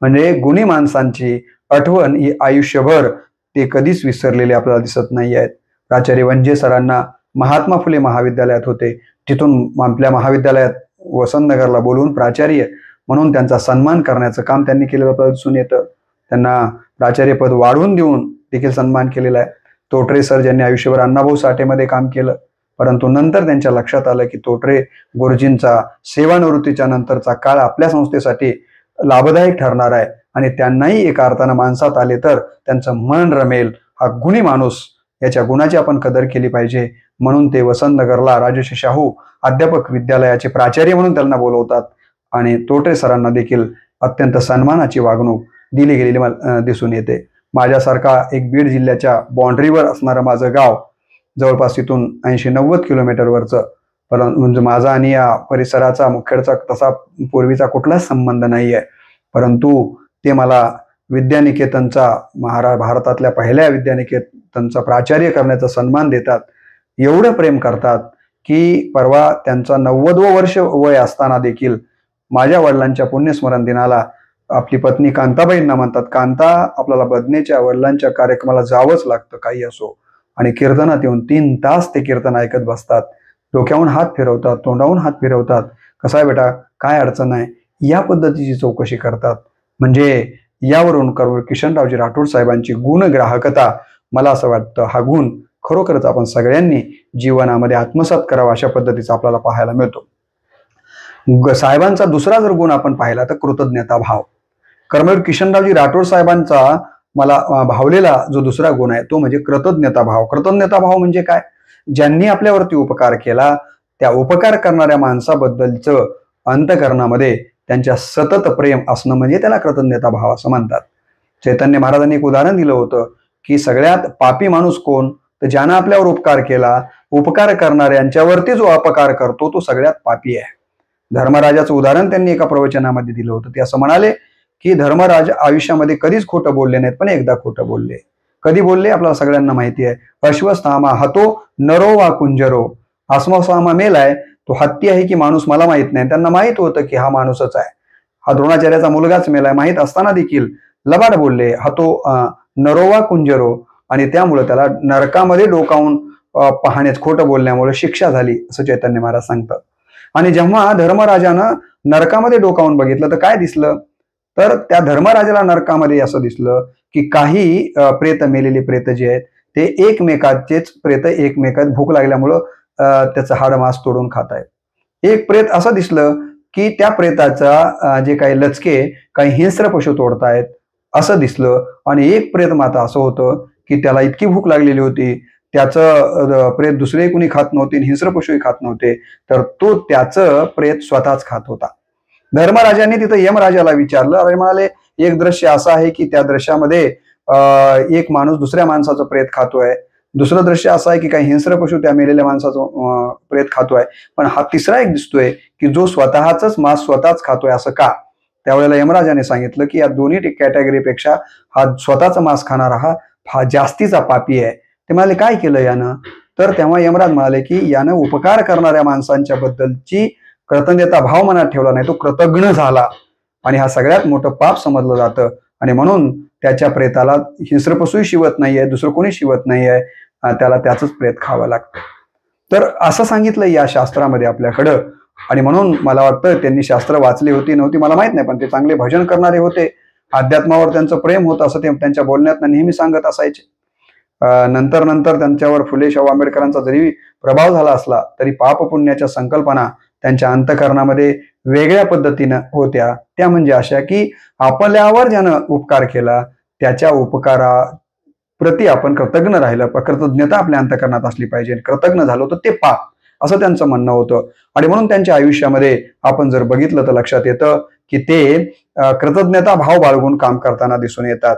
म्हणजे गुणी माणसांची आठवण ही आयुष्यभर ते कधीच विसरलेले आपल्याला दिसत नाही आहेत. प्राचार्य वंजे सरांना महात्मा फुले महाविद्यालयात होते, तिथून आपल्या महाविद्यालयात वसंतनगरला बोलवून प्राचार्य म्हणून त्यांचा सन्मान करण्याचं काम त्यांनी केलेलं आपल्याला दिसून येतं. त्यांना प्राचार्यपद वाढवून देऊन देखील सन्मान केलेला आहे. तोटरे सर ज्यांनी आयुष्यभर अण्णाभाऊ साठेमध्ये काम केलं, परंतु नंतर त्यांच्या लक्षात आलं की तोटरे गुरुजींचा सेवानिवृत्तीच्या नंतरचा काळ आपल्या संस्थेसाठी लाभदायक ठरणार आहे आणि त्यांनाही एका अर्थानं माणसात आले तर त्यांचं मन रमेल. हा गुणी माणूस, याच्या गुणाची आपण कदर केली पाहिजे, म्हणून ते वसंतनगरला राजर्षी शाहू अध्यापक विद्यालयाचे प्राचार्य म्हणून त्यांना बोलवतात आणि तोटरे सरांना देखील अत्यंत सन्मानाची वागणूक दिली गेलेली दिसून येते. माझ्यासारखा एक बीड जिल्ह्याच्या बाँड्रीवर असणारं माझं गाव, जवळपास इथून 80-90 किलोमीटरवरचं, परंतु म्हणजे माझा आणि या परिसराचा मुखेडचा तसा पूर्वीचा कुठलाच संबंध नाही आहे, परंतु ते मला विद्यानिकेतनचा भारतातल्या पहिल्या विद्यानिकेतनचा प्राचार्य करण्याचा सन्मान देतात. एवढं प्रेम करतात की परवा त्यांचा 90वं वर्ष वय असताना देखील माझ्या वडिलांच्या पुण्यस्मरण दिनाला आपली पत्नी कांताबाईंना म्हणतात, कांता, आपल्याला बदनेच्या वडिलांच्या कार्यक्रमाला जावंच लागतं काही असो, आणि कीर्तनात येऊन 3 तास ते कीर्तन ऐकत बसतात. डोक्याहून हात फिरवतात, तोंडाहून हात फिरवतात, कसा आहे बेटा, काय अडचण आहे, या पद्धतीची चौकशी करतात. म्हणजे यावरून किशनरावजी राठोड साहेबांची गुणग्राहकता, मला असं वाटतं हा गुण खरोखरच आपण सगळ्यांनी जीवनामध्ये आत्मसात करावा अशा पद्धतीचा आपल्याला पाहायला मिळतो. साहेबांचा दुसरा जर गुण आपण पाहिला तर कृतज्ञता भाव. कर्मवीर किशनरावजी राठोड साहेबांचा मला भावलेला जो दुसरा गुण आहे तो म्हणजे कृतज्ञता भाव. कृतज्ञता भाव म्हणजे काय, ज्यांनी आपल्यावरती उपकार केला त्या उपकार करणाऱ्या माणसाबद्दलचं अंतःकरणामध्ये त्यांच्या सतत प्रेम असणं म्हणजे त्याला कृतज्ञता भाव असं म्हणतात. चैतन्य महाराजांनी एक उदाहरण दिलं होतं की सगळ्यात पापी माणूस कोण, तर ज्यानं आपल्यावर उपकार केला, उपकार करणाऱ्यांच्यावरती जो अपकार करतो तो सगळ्यात पापी आहे. धर्मराजाचं उदाहरण त्यांनी एका प्रवचनामध्ये दिलं होतं. ते असं म्हणाले की धर्मराज आयुष्यामध्ये कधीच खोटं बोलले नाहीत, पण एकदा खोटं बोलले. कधी बोलले आपल्याला सगळ्यांना माहिती आहे. अश्वत्थामा हतो नरो वा कुंजरो. अश्वत्थामा मेलाय, तो हत्ती आहे की माणूस मला माहित नाही. त्यांना माहित होतं की हा माणूसच आहे, हा द्रोणाचार्याचा मुलगाच मेलाय, माहित असताना देखील लबाड बोलले, हतो नरो वा कुंजरो, आणि त्यामुळे त्याला नरकामध्ये डोकावून पाहण्यात खोटं बोलण्यामुळे शिक्षा झाली असं चैतन्य महाराज सांगतात. आणि जेव्हा धर्मराजानं नरकामध्ये डोकावून बघितलं तर काय दिसलं, तर त्या धर्मराजाला नरकामध्ये असं दिसलं की काही प्रेत, मेलेली प्रेत जे आहेत ते एकमेकाचेच प्रेत एकमेकात भूक लागल्यामुळं त्याचं हाड मांस तोडून खात आहेत. एक प्रेत असं दिसलं की त्या प्रेताचा जे काही लचके काही हिंस्र पशु तोडतायत असं दिसलं. आणि एक प्रेत माता असं होतं की त्याला इतकी भूक लागलेली होती, त्याचं प्रेत दुसरे कुणी खात नव्हते, हिंस्र पशुही खात नव्हते, तर तो त्याचं प्रेत स्वतःच खात होता. धर्मराजांनी तिथं यमराजाला विचारलं, अरे म्हणाले एक दृश्य असं आहे की त्या दृश्यामध्ये एक माणूस दुसऱ्या माणसाचं प्रेत खातोय, दुसरं दृश्य असं आहे की काही हिंस्र पशु त्या मेलेल्या माणसाचं प्रेत खातोय, पण हा तिसरा एक दिसतोय की जो स्वतःच मांस स्वतःच खातोय, असं का? त्यावेळेला यमराजाने सांगितलं की या दोन्ही कॅटेगरीपेक्षा हा स्वतःचा मांस खाणारा हा जास्तीचा पापी आहे. ते म्हणाले काय केलं यानं, तर तेव्हा यमराज म्हणाले की यानं उपकार करणाऱ्या माणसांच्या बद्दलची कृतज्ञता भाव मनात ठेवला नाही, तो कृतज्ञ झाला, आणि हा सगळ्यात मोठं पाप समजलं जातं. आणि म्हणून त्याच्या प्रेताला हिंस्र पशुही शिवत नाहीये, दुसरं कोणी शिवत नाहीये, त्याला त्याचंच प्रेत खावं लागतं. तर असं सांगितलं या शास्त्रामध्ये आपल्याकडं. आणि म्हणून मला वाटतं त्यांनी शास्त्र वाचली होती नव्हती मला माहित नाही, पण ते चांगले भजन करणारे होते, अध्यात्मावर त्यांचं प्रेम होतं असं ते त्यांच्या बोलण्यात नेहमी सांगत असायचे. नंतर नंतर त्यांच्यावर फुले शाहू आंबेडकरांचा जरी प्रभाव झाला असला तरी पाप पुण्याच्या संकल्पना त्यांच्या अंतःकरणामध्ये वेगळ्या पद्धतीनं होत्या. त्या म्हणजे अशा की आपल्यावर ज्यानं उपकार केला त्याच्या उपकारा प्रति आपण कृतज्ञ राहिलं, कृतज्ञता आपल्या अंतःकरणात असली पाहिजे. कृतज्ञ झालो तर ते पाप, असं त्यांचं म्हणणं होतं. आणि म्हणून त्यांच्या आयुष्यामध्ये आपण जर बघितलं तर लक्षात येतं की ते कृतज्ञता भाव बाळगून काम करताना दिसून येतात.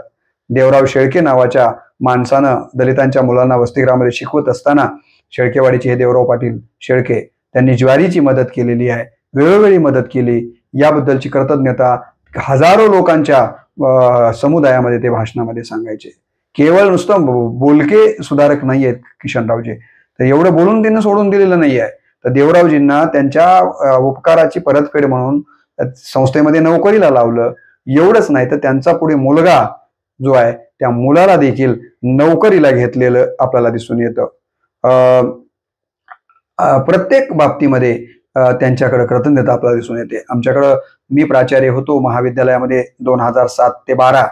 देवराव शेळके नावाच्या माणसानं दलितांच्या मुलांना वसतिगृहामध्ये शिकवत असताना, शेळकेवाडीचे हे देवराव पाटील शेळके, त्यांनी ज्वारीची मदत केलेली आहे, वेळोवेळी मदत केली, याबद्दलची कृतज्ञता हजारो लोकांच्या समुदायामध्ये ते भाषणामध्ये सांगायचे. केवळ नुसतं बोलके सुधारक नाही आहेत किशनरावजी, तर एवढं बोलून त्यांना सोडून दिलेलं नाही आहे. तर देवरावजींना त्यांच्या उपकाराची परतफेड म्हणून संस्थेमध्ये नोकरीला लावलं. एवढंच नाही तर त्यांचा पुढे मुलगा जो आहे त्या मुलाला देखील नोकरीला घेतलेलं आपल्याला दिसून येतं. प्रत्येक बाबतीमध्ये त्यांच्याकडे कृतज्ञता आपल्याला दिसून येते. आमच्याकडं मी प्राचार्य होतो महाविद्यालयामध्ये 2007 ते 12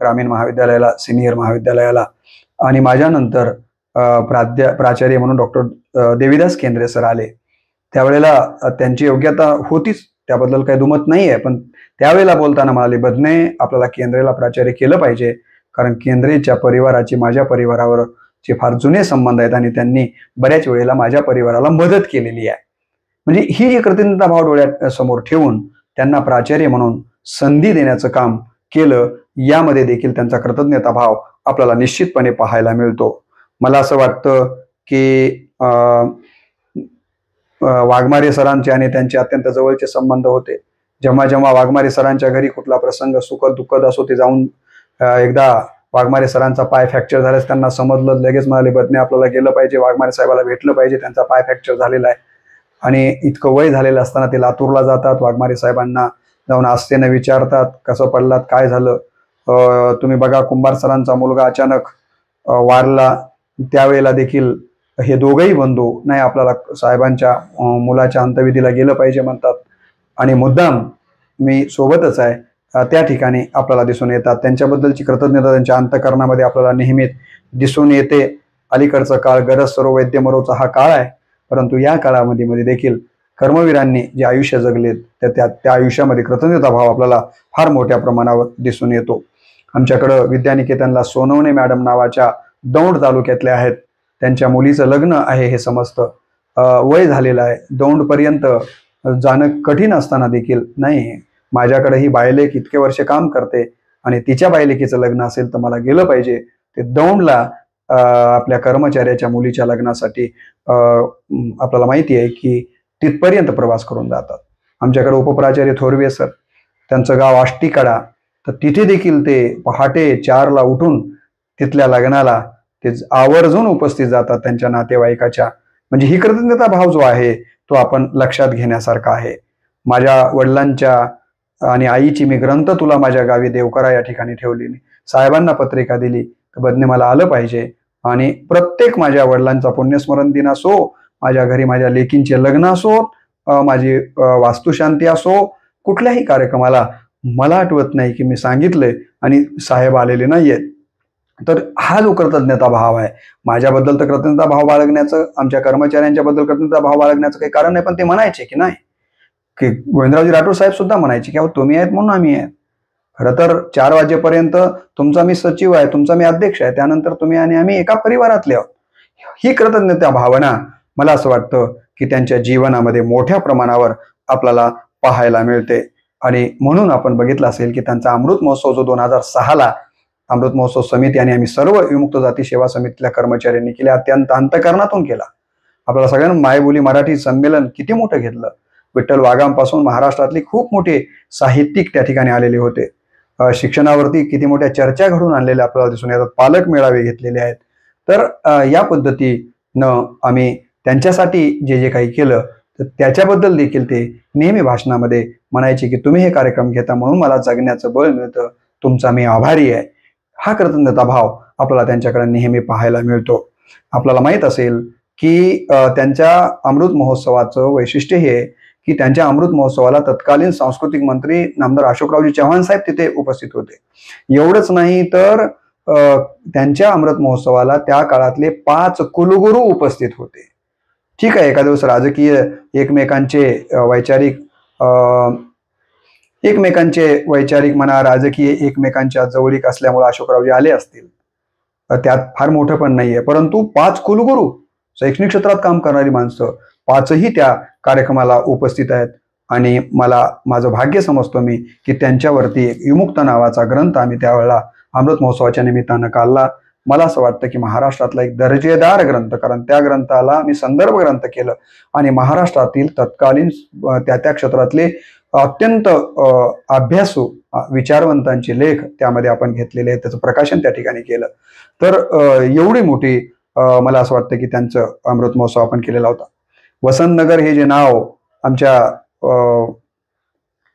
ग्रामीण महाविद्यालयाला, सिनियर महाविद्यालयाला, आणि माझ्यानंतर प्राचार्य म्हणून डॉक्टर देवीदास केंद्रे सर आले. त्यावेळेला त्यांची योग्यता होतीच, त्याबद्दल काही दुमत नाही आहे, पण त्यावेळेला बोलताना म्हणाले, बदने आपल्याला केंद्रेला प्राचार्य केलं पाहिजे, कारण केंद्रेच्या परिवाराची माझ्या परिवारावर चे फार जुने संबंध आहेत आणि त्यांनी बऱ्याच वेळेला माझ्या परिवाराला मदत केलेली आहे. म्हणजे ही जी कृतज्ञता भाव डोळ्यात समोर ठेवून त्यांना प्राचार्य म्हणून संधी देण्याचं काम केलं, यामध्ये देखील त्यांचा कृतज्ञता भाव आपल्याला निश्चितपणे पाहायला मिळतो. मला असं वाटतं की वाघमारे सरांचे आणि त्यांचे अत्यंत जवळचे संबंध होते. जेव्हा जेव्हा वाघमारे सरांच्या घरी कुठला प्रसंग सुखद दुःखद असो, ते जाऊन एकदा वाघमारे सरांचा पाय फ्रॅक्चर झाल्यास त्यांना समजलं, लगेच म्हणाले, बदने आपल्याला गेलं पाहिजे, वाघमारे साहेबाला भेटलं पाहिजे, त्यांचा पाय फ्रॅक्चर झालेला आहे. आणि इतकं वय झालेलं असताना ते लातूरला जातात, वाघमारे साहेबांना जाऊन आस्थेनं विचारतात, कसं पडलात, काय झालं. तुम्ही बघा, कुंभार सरांचा मुलगा अचानक वारला, त्यावेळेला देखील हे दोघंही बंधू, नाही आपल्याला साहेबांच्या मुलाच्या अंत्यविधीला गेलं पाहिजे म्हणतात. आणि मुद्दाम मी सोबतच आहे त्या ठिकाणी आपल्याला दिसून येतात. त्यांच्याबद्दलची कृतज्ञता त्यांच्या अंतःकरणामध्ये आपल्याला नेहमीच दिसून येते. अलीकडचा काळ गरज सर्व वैद्य मरोचा हा काळ आहे, परंतु या काळामध्ये देखील कर्मवीरांनी जे आयुष्य जगलेत त्या आयुष्यामध्ये कृतज्ञता भाव आपल्याला फार मोठ्या प्रमाणावर दिसून येतो. आमच्याकडं विद्यानिकेतनला सोनवणे मॅडम नावाच्या दौंड तालुक्यातल्या आहेत. त्यांच्या मुलीचं लग्न आहे हे समजतं. वय झालेलं आहे. दौंडपर्यंत जाणं कठीण असताना देखील नाही, माझ्याकडे ही बायलेक इतके वर्ष काम करते आणि तिच्या बायलेकीचं लग्न असेल तर मला गेलं पाहिजे. ते दौंडला आपल्या कर्मचाऱ्याच्या मुलीच्या लग्नासाठी आपल्याला माहिती आहे की तिथपर्यंत प्रवास करून जातात. आमच्याकडे उपप्राचार्य थोरवे सर, त्यांचं गाव आष्टीकडा, तर तिथे देखील ते पहाटे 4ला उठून तिथल्या लग्नाला ते आवर्जून उपस्थित जातात त्यांच्या नातेवाईकाच्या. म्हणजे ही कृतज्ञता भाव जो आहे तो आपण लक्षात घेण्यासारखा आहे. माझ्या वडिलांच्या आणि आईची मी ग्रंथ तुला माझ्या गावी देवकरा या ठिकाणी ठेवलेली, साहेबांना पत्रिका दिली तर बदने मला आलं पाहिजे. आणि प्रत्येक माझ्या वडिलांचा पुण्यस्मरण दिन असो, माझ्या घरी माझ्या लेकींचे लग्न असो, माझी वास्तुशांती असो, कुठल्याही कार्यक्रमाला मला आठवत नाही की मी सांगितलंय आणि साहेब आलेले नाहीयेत. तर हा जो कृतज्ञता भाव आहे, माझ्याबद्दल तर कृतज्ञता भाव बाळगण्याचं, आमच्या कर्मचाऱ्यांच्या बद्दल कृतज्ञता भाव बाळगण्याचं काही कारण नाही, पण ते म्हणायचे की नाही की गोविंदरावजी राठोड साहेब सुद्धा म्हणायचे की अहो तुम्ही आहेत म्हणून आम्ही आहेत. खरं तर 4 वाजेपर्यंत तुमचा मी सचिव आहे, तुमचा मी अध्यक्ष आहे, त्यानंतर तुम्ही आणि आम्ही एका परिवारातले आहोत. ही कृतज्ञता भावना मला असं वाटतं की त्यांच्या जीवनामध्ये मोठ्या प्रमाणावर आपल्याला पाहायला मिळते. आणि म्हणून आपण बघितलं असेल की त्यांचा अमृत महोत्सव जो 2006ला अमृत महोत्सव समिती आणि आम्ही सर्व विमुक्त जाती सेवा समितीतल्या कर्मचाऱ्यांनी केल्या, अत्यंत अंतःकरणातून केला. आपल्याला सगळ्यांना मायबोली मराठी संमेलन किती मोठं घेतलं. विठ्ठल वाघांपासून महाराष्ट्रातली खूप मोठे साहित्यिक त्या ठिकाणी आलेले होते. शिक्षणावरती किती मोठ्या चर्चा घडून आणलेल्या आपल्याला दिसून येतात. पालक मेळावे घेतलेले आहेत. तर या पद्धतीनं आम्ही त्यांच्यासाठी जे जे काही केलं तर त्याच्याबद्दल देखील ते नेहमी भाषणामध्ये म्हणायचे की तुम्ही हे कार्यक्रम घेता म्हणून मला जगण्याचं बळ मिळतं, तुमचा मी आभारी आहे. हा कृतज्ञता भाव आपल्याला त्यांच्याकडे नेहमी पाहायला मिळतो. आपल्याला माहित असेल की त्यांच्या अमृत महोत्सवाचं वैशिष्ट्य हे की त्यांच्या अमृत महोत्सवाला तत्कालीन सांस्कृतिक मंत्री नामदार अशोकरावजी चव्हाण साहेब तिथे उपस्थित होते. एवढंच नाही तर त्यांच्या अमृत महोत्सवाला त्या काळातले 5 कुलगुरू उपस्थित होते. ठीक आहे, एखाद्या दिवस राजकीय एकमेकांचे वैचारिक म्हणा, राजकीय एकमेकांच्या जवळीक असल्यामुळे अशोकरावजी आले असतील, त्यात फार मोठं पण नाहीये. परंतु 5 कुलगुरू, शैक्षणिक क्षेत्रात काम करणारी माणसं 5ही त्या कार्यक्रमाला उपस्थित आहेत. आणि मला माझं भाग्य समजतो मी की त्यांच्यावरती एक विमुक्त नावाचा ग्रंथ आम्ही त्यावेळेला अमृत महोत्सवाच्या निमित्तानं काढला. मला असं वाटतं की महाराष्ट्रातला एक दर्जेदार ग्रंथ, कारण त्या ग्रंथाला मी संदर्भ ग्रंथ केलं आणि महाराष्ट्रातील तत्कालीन त्या क्षेत्रातले अत्यंत अभ्यासू विचारवंतांचे लेख त्यामध्ये आपण घेतलेले आहेत, त्याचं प्रकाशन त्या ठिकाणी केलं. तर एवढी मोठी मला असं वाटतं की त्यांचं अमृत महोत्सव आपण केलेला होता. वसंतनगर हे जे नाव आमच्या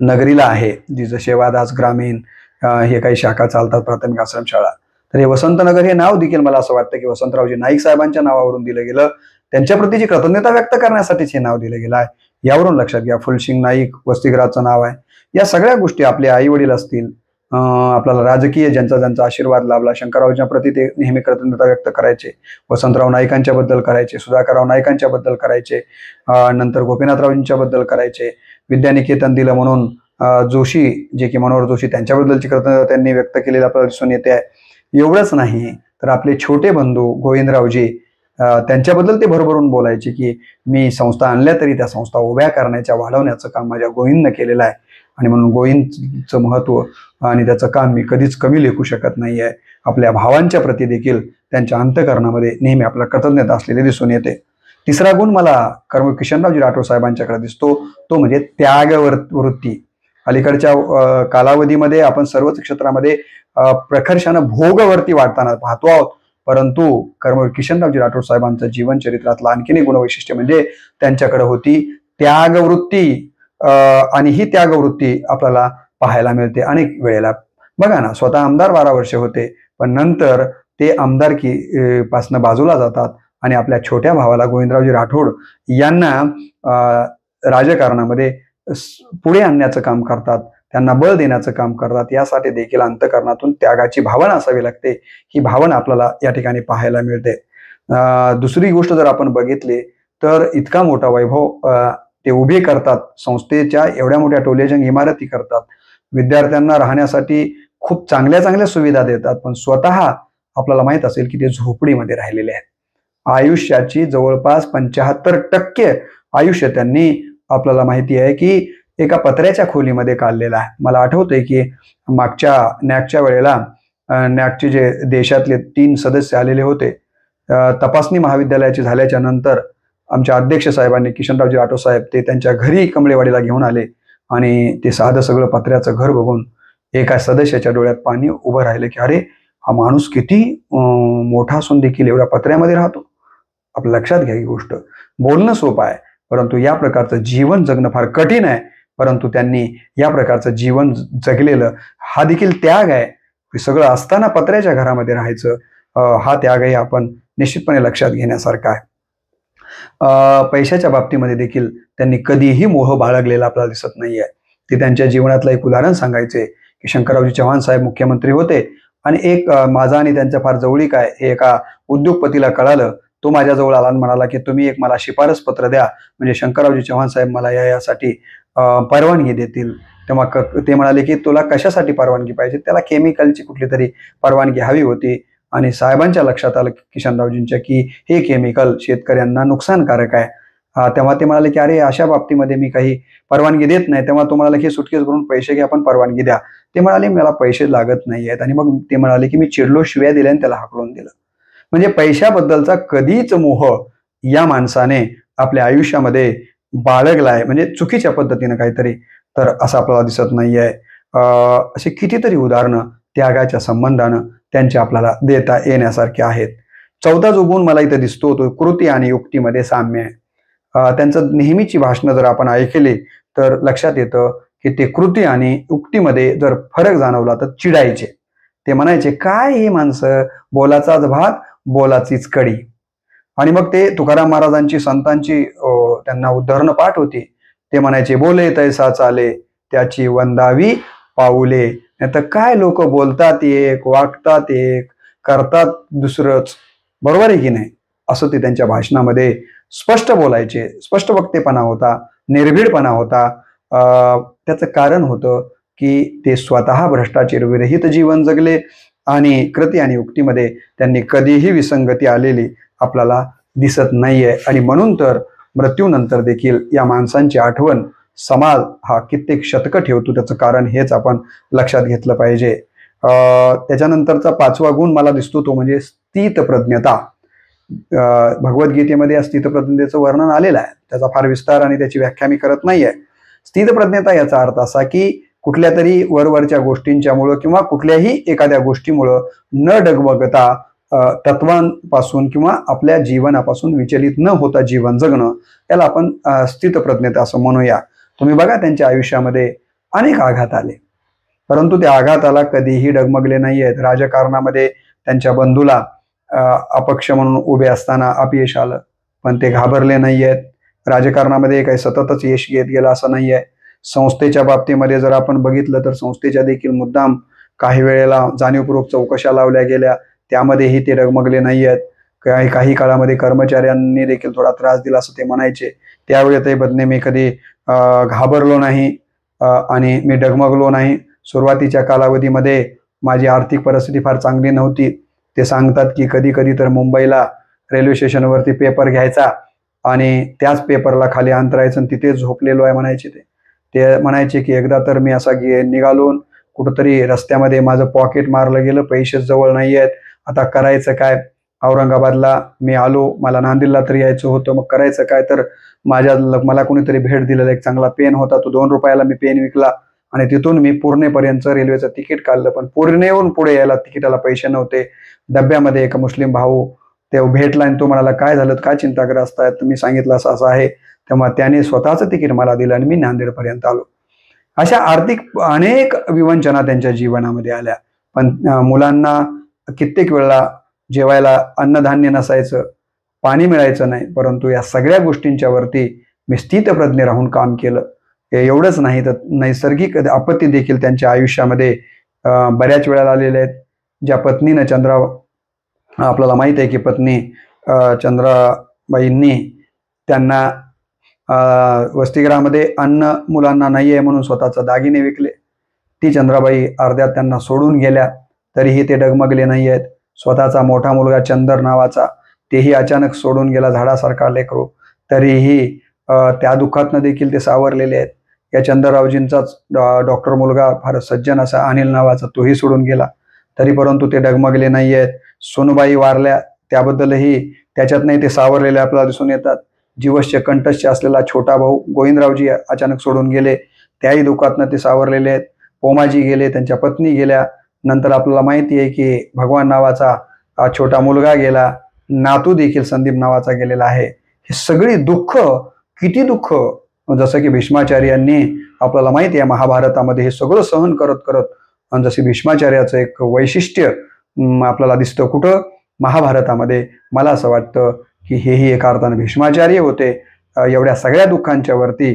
नगरीला आहे, जिचं सेवादास ग्रामीण हे काही शाखा चालतात, प्राथमिक आश्रमशाळा, तर हे वसंतनगर हे नाव देखील मला असं वाटतं की वसंतरावजी नाईक साहेबांच्या नावावरून दिलं गेलं. त्यांच्या प्रतीची कृतज्ञता व्यक्त करण्यासाठीच हे नाव दिलं गेलं आहे. यावरून लक्षात घ्या. फुलसिंग नाईक वसतिगृहाचं नाव आहे. या सगळ्या गोष्टी आपले आई वडील असतील, आपल्याला राजकीय ज्यांचा आशीर्वाद लाभला, शंकररावच्या प्रती ते नेहमी कृतज्ञता व्यक्त करायचे, वसंतराव नाईकांच्या बद्दल करायचे, सुधाकरराव नाईकांच्या बद्दल करायचे, नंतर गोपीनाथरावजींच्या बद्दल करायचे. विद्यानिकेतन दिलं म्हणून जोशी, जे की मनोहर जोशी, त्यांच्याबद्दलची कृतज्ञता त्यांनी व्यक्त केलेली आपल्याला दिसून येते आहे. एवढंच नाही तर आपले छोटे बंधू गोविंदरावजी, त्यांच्याबद्दल ते भरभरून बोलायचे की मी संस्था आणल्या तरी त्या संस्था उभ्या करण्याच्या, वाढवण्याचं काम माझ्या गोविंदनं केलेलं आहे आणि म्हणून गोविंदचं महत्त्व आणि त्याचं काम मी कधीच कमी लेखू शकत नाही आहे. आपल्या भावांच्या प्रती देखील त्यांच्या अंतःकरणामध्ये नेहमी आपला कृतज्ञता असलेली दिसून येते. तिसरा गुण मला कर्मवीर किशनरावजी राठोड साहेबांच्याकडे दिसतो, तो म्हणजे त्यागवृत्ती. अलीकडच्या कालावधीमध्ये आपण सर्वच क्षेत्रामध्ये प्रखरशानं भोगवरती वाढताना पाहतो आहोत, परंतु कर्मवीर किशनरावजी राठोड साहेबांचं जीवन चरित्रातलं आणखीन एक गुणवैशिष्ट्य म्हणजे त्यांच्याकडे होती त्यागवृत्ती. आणि ही त्यागवृत्ती आपल्याला पाहायला मिळते अनेक वेळेला. बघा ना, स्वतः आमदार 12 वर्ष होते, पण नंतर ते आमदारकी पासनं बाजूला जातात आणि आपल्या छोट्या भावाला गोविंदरावजी राठोड यांना राजकारणामध्ये पुढे आणण्याचं काम करतात, त्यांना बळ देण्याचं काम करतात. यासाठी देखील अंतःकरणातून त्यागाची भावना असावी लागते. ही भावना आपल्याला या ठिकाणी पाहायला मिळते. दुसरी गोष्ट जर आपण बघितली तर इतका मोठा वैभव ते उभे करतात, संस्थेच्या एवढ्या मोठ्या टोलेजंग इमारती करतात, विद्यार्थ्यांना राहण्यासाठी खूप चांगल्या चांगल्या सुविधा देतात, पण स्वतः आपल्याला माहित असेल की ते झोपडीमध्ये राहिलेले आहेत. आयुष्याची जवळपास 75% आयुष्य त्यांनी आपल्याला माहिती आहे की एका पत्र्याच्या खोलीमध्ये काढलेलं आहे. मला आठवतंय की मागच्या नॅकच्या वेळेला नॅकचे जे देशातले 3 सदस्य आलेले होते, तपासणी महाविद्यालयाची झाल्याच्या नंतर आमच्या अध्यक्ष साहेबांनी, किशनरावजी राठोड साहेब, ते त्यांच्या घरी कमळेवाडीला घेऊन आले आणि ते साधं सगळं पत्र्याचं घर बघून एका सदस्याच्या डोळ्यात पाणी उभं राहिलं की अरे, हा माणूस किती मोठा असून देखील एवढ्या पत्र्यामध्ये राहतो. आपल्या लक्षात घ्या ही गोष्ट. बोलणं सोपं आहे, परंतु या प्रकारचं जीवन जगणं फार कठीण आहे. परंतु त्यांनी या प्रकारचं जीवन जगलेलं, हा देखील त्याग आहे. सगळं असताना पत्र्याच्या घरामध्ये राहायचं, हा त्यागही आपण निश्चितपणे लक्षात घेण्यासारखा आहे. पैशाच्या बाबतीमध्ये देखील त्यांनी कधीही मोह बाळगलेला आपल्याला दिसत नाहीये. ते त्यांच्या जीवनातलं एक उदाहरण सांगायचे की शंकररावजी चव्हाण साहेब मुख्यमंत्री होते आणि एक माझा आणि त्यांचा फार जवळीक आहे हे एका उद्योगपतीला कळालं. तो माझ्याजवळ आला आणि म्हणाला की तुम्ही एक मला शिफारस पत्र द्या, म्हणजे शंकररावजी चव्हाण साहेब मला यासाठी परवानगी देतील. तेव्हा ते म्हणाले की तुला कशासाठी परवानगी पाहिजे? त्याला केमिकलची कुठली तरी परवानगी हवी होती आणि साहेबांच्या लक्षात आलं किशनरावजींच्या की हे केमिकल शेतकऱ्यांना नुकसानकारक आहे. तेव्हा ते म्हणाले की अरे, अशा बाबतीमध्ये मी काही परवानगी देत नाही. तेव्हा तो म्हणाला की सुटकेस करून पैसे घ्या, पण परवानगी द्या. ते म्हणाले मला पैसे लागत नाही आहेत आणि मग ते म्हणाले की मी चिडलो, शिव्या दिल्या आणि त्याला हाकलून दिलं. म्हणजे पैशाबद्दलचा कधीच मोह या माणसाने आपल्या आयुष्यामध्ये बाळगलाय, म्हणजे चुकीच्या पद्धतीनं काहीतरी, तर असं आपल्याला दिसत नाहीये. असे कितीतरी उदाहरणं त्यागाच्या संबंधानं त्यांचे आपल्याला देता येण्यासारखे आहेत. 14 जो गुण मला इथं दिसतो तो कृती आणि युक्तीमध्ये साम्य आहे. त्यांचं नेहमीची भाषणं जर आपण ऐकली तर लक्षात येतं की ते कृती आणि युक्तीमध्ये जर फरक जाणवला तर चिडायचे. ते म्हणायचे काय ही माणसं, बोलाचाच भात बोलाचीच कडी. आणि मग ते तुकाराम महाराजांची, संतांची त्यांना उद्धरणं पाठ होती. ते म्हणायचे बोले तैसा चाले त्याची वंदावी पाऊले. नाही तर काय लोक बोलतात एक, वागतात एक, करतात दुसरंच, बरोबर आहे की नाही? असं ते त्यांच्या भाषणामध्ये स्पष्ट बोलायचे. स्पष्ट वक्तेपणा होता, निर्भीडपणा होता. त्याचं कारण होतं की ते स्वतः भ्रष्टाचार विरहित जीवन जगले आणि कृती आणि युक्तीमध्ये त्यांनी कधीही विसंगती आलेली आपल्याला दिसत नाहीये. आणि म्हणून तर मृत्यूनंतर देखील या माणसांची आठवण समाज हा कित्येक शतकं ठेवतो. त्याचं कारण हेच आपण लक्षात घेतलं पाहिजे. त्याच्यानंतरचा 5वा गुण मला दिसतो तो म्हणजे स्थितप्रज्ञता. भगवद्गीतेमध्ये या स्थितप्रज्ञतेचं वर्णन आलेलं आहे. त्याचा फार विस्तार आणि त्याची व्याख्या मी करत नाहीये. स्थितप्रज्ञता याचा अर्थ असा की कुठल्या तरी वरवरच्या गोष्टींच्यामुळं किंवा कुठल्याही एखाद्या गोष्टीमुळं न डगमगता तत्वांपासून किंवा आपल्या जीवनापासून विचलित न होता जीवन जगणं, याला आपण स्थितप्रज्ञता असं म्हणूया. तुम्ही बघा त्यांच्या आयुष्यामध्ये अनेक आघात आले, परंतु त्या आघाताला कधीही डगमगले नाही आहेत. राजकारणामध्ये त्यांच्या बंधूला अपक्ष म्हणून उभे असताना अपयश आलं, पण ते घाबरले नाही आहेत. राजकारणामध्ये काही सततच यश घेत गेलं असं नाही आहे. संस्थेच्या बाबतीमध्ये जर आपण बघितलं तर संस्थेच्या देखील मुद्दाम काही वेळेला जाणीवपूर्वक चौकशा लावल्या गेल्या, त्यामध्येही ते डगमगले नाही आहेत. काही काळामध्ये कर्मचाऱ्यांनी देखील थोडा त्रास दिला असं ते म्हणायचे. त्यावेळी ते बदने मी कधी घाबरलो नाही आणि मी डगमगलो नाही. सुरुवातीच्या कालावधीमध्ये माझी आर्थिक परिस्थिती फार चांगली नव्हती. ते सांगतात की कधी कधी तर मुंबईला रेल्वे स्टेशनवरती पेपर घ्यायचा आणि त्याच पेपरला खाली अंतरायचं आणि तिथेच झोपलेलो आहे म्हणायचे. ते म्हणायचे की एकदा तर मी असा निघालो, कुठंतरी रस्त्यामध्ये माझं पॉकेट मारलं गेलं, पैसेच जवळ नाही आहेत, आता करायचं काय? औरंगाबादला मी आलो, मला नांदेडला तरी यायचं होतं, मग करायचं काय? तर मला कोणीतरी भेट दिलेला एक चांगला पेन होता, तो 2 रुपयाला मी पेन विकला आणि तिथून मी पुणेपर्यंत रेल्वेचं तिकीट काढलं. पण पुणेहून पुढे यायला तिकिटाला पैसे नव्हते. डब्यामध्ये एक मुस्लिम भाऊ ते भेटला आणि तो म्हणाला काय झालं, काय चिंताग्रस्त आहे? तुम्ही सांगितलं असं असं आहे. तेव्हा त्याने स्वतःचं तिकीट मला दिलं आणि मी नांदेडपर्यंत आलो. अशा आर्थिक अनेक विवंचना त्यांच्या जीवनामध्ये आल्या. पण मुलांना कित्येक वेळा जेवायला अन्नधान्य नसायचं, पाणी मिळायचं नाही, परंतु या सगळ्या गोष्टींच्या वरती मी स्थितप्रज्ञ राहून काम केलं. एवढंच नाही तर नैसर्गिक आपत्ती देखील त्यांच्या आयुष्यामध्ये बऱ्याच वेळा आलेल्या आहेत. ज्या पत्नीनं आपल्याला माहित आहे की पत्नी चंद्राबाईंनी त्यांना वसतिगृहामध्ये अन्न मुलांना नाही आहे म्हणून स्वतःचे दागिने विकले. ती चंद्राबाई अर्ध्यात त्यांना सोडून गेल्या, तरीही ते डगमगले नाही आहेत. स्वतःचा मोठा मुलगा चंदर नावाचा, तेही अचानक सोडून गेला झाडासारखा लेकरू, तरीही त्या दुःखातनं देखील ते सावरलेले आहेत. या चंद्ररावजींचाच डॉक्टर मुलगा फार सज्जन असा अनिल नावाचा, तोही सोडून गेला, तरी परंतु ते डगमगले नाही आहेत. सोनूबाई वारल्या, त्याबद्दलही त्याच्यातनंही ते सावरलेले आपल्याला दिसून येतात. जीवस्य कंठस्य असलेला छोटा भाऊ गोविंदरावजी अचानक सोडून गेले, त्याही दुःखातनं ते सावरलेले आहेत. पोमाजी गेले, त्यांच्या पत्नी गेल्या. नंतर आपल्याला माहिती आहे की भगवान नावाचा छोटा मुलगा गेला, नातू देखील संदीप नावाचा गेलेला आहे. हे सगळी दुःख, किती दुःख, जसं की भीष्माचार्यांनी आपल्याला माहिती आहे महाभारतामध्ये हे सगळं सहन करत करत, आणि जसे भीष्माचार्याचं एक वैशिष्ट्य आपल्याला दिसतं कुठं, महाभारतामध्ये. मला असं वाटतं की हेही एका अर्थानं भीष्माचार्य होते. एवढ्या सगळ्या दुःखांच्या वरती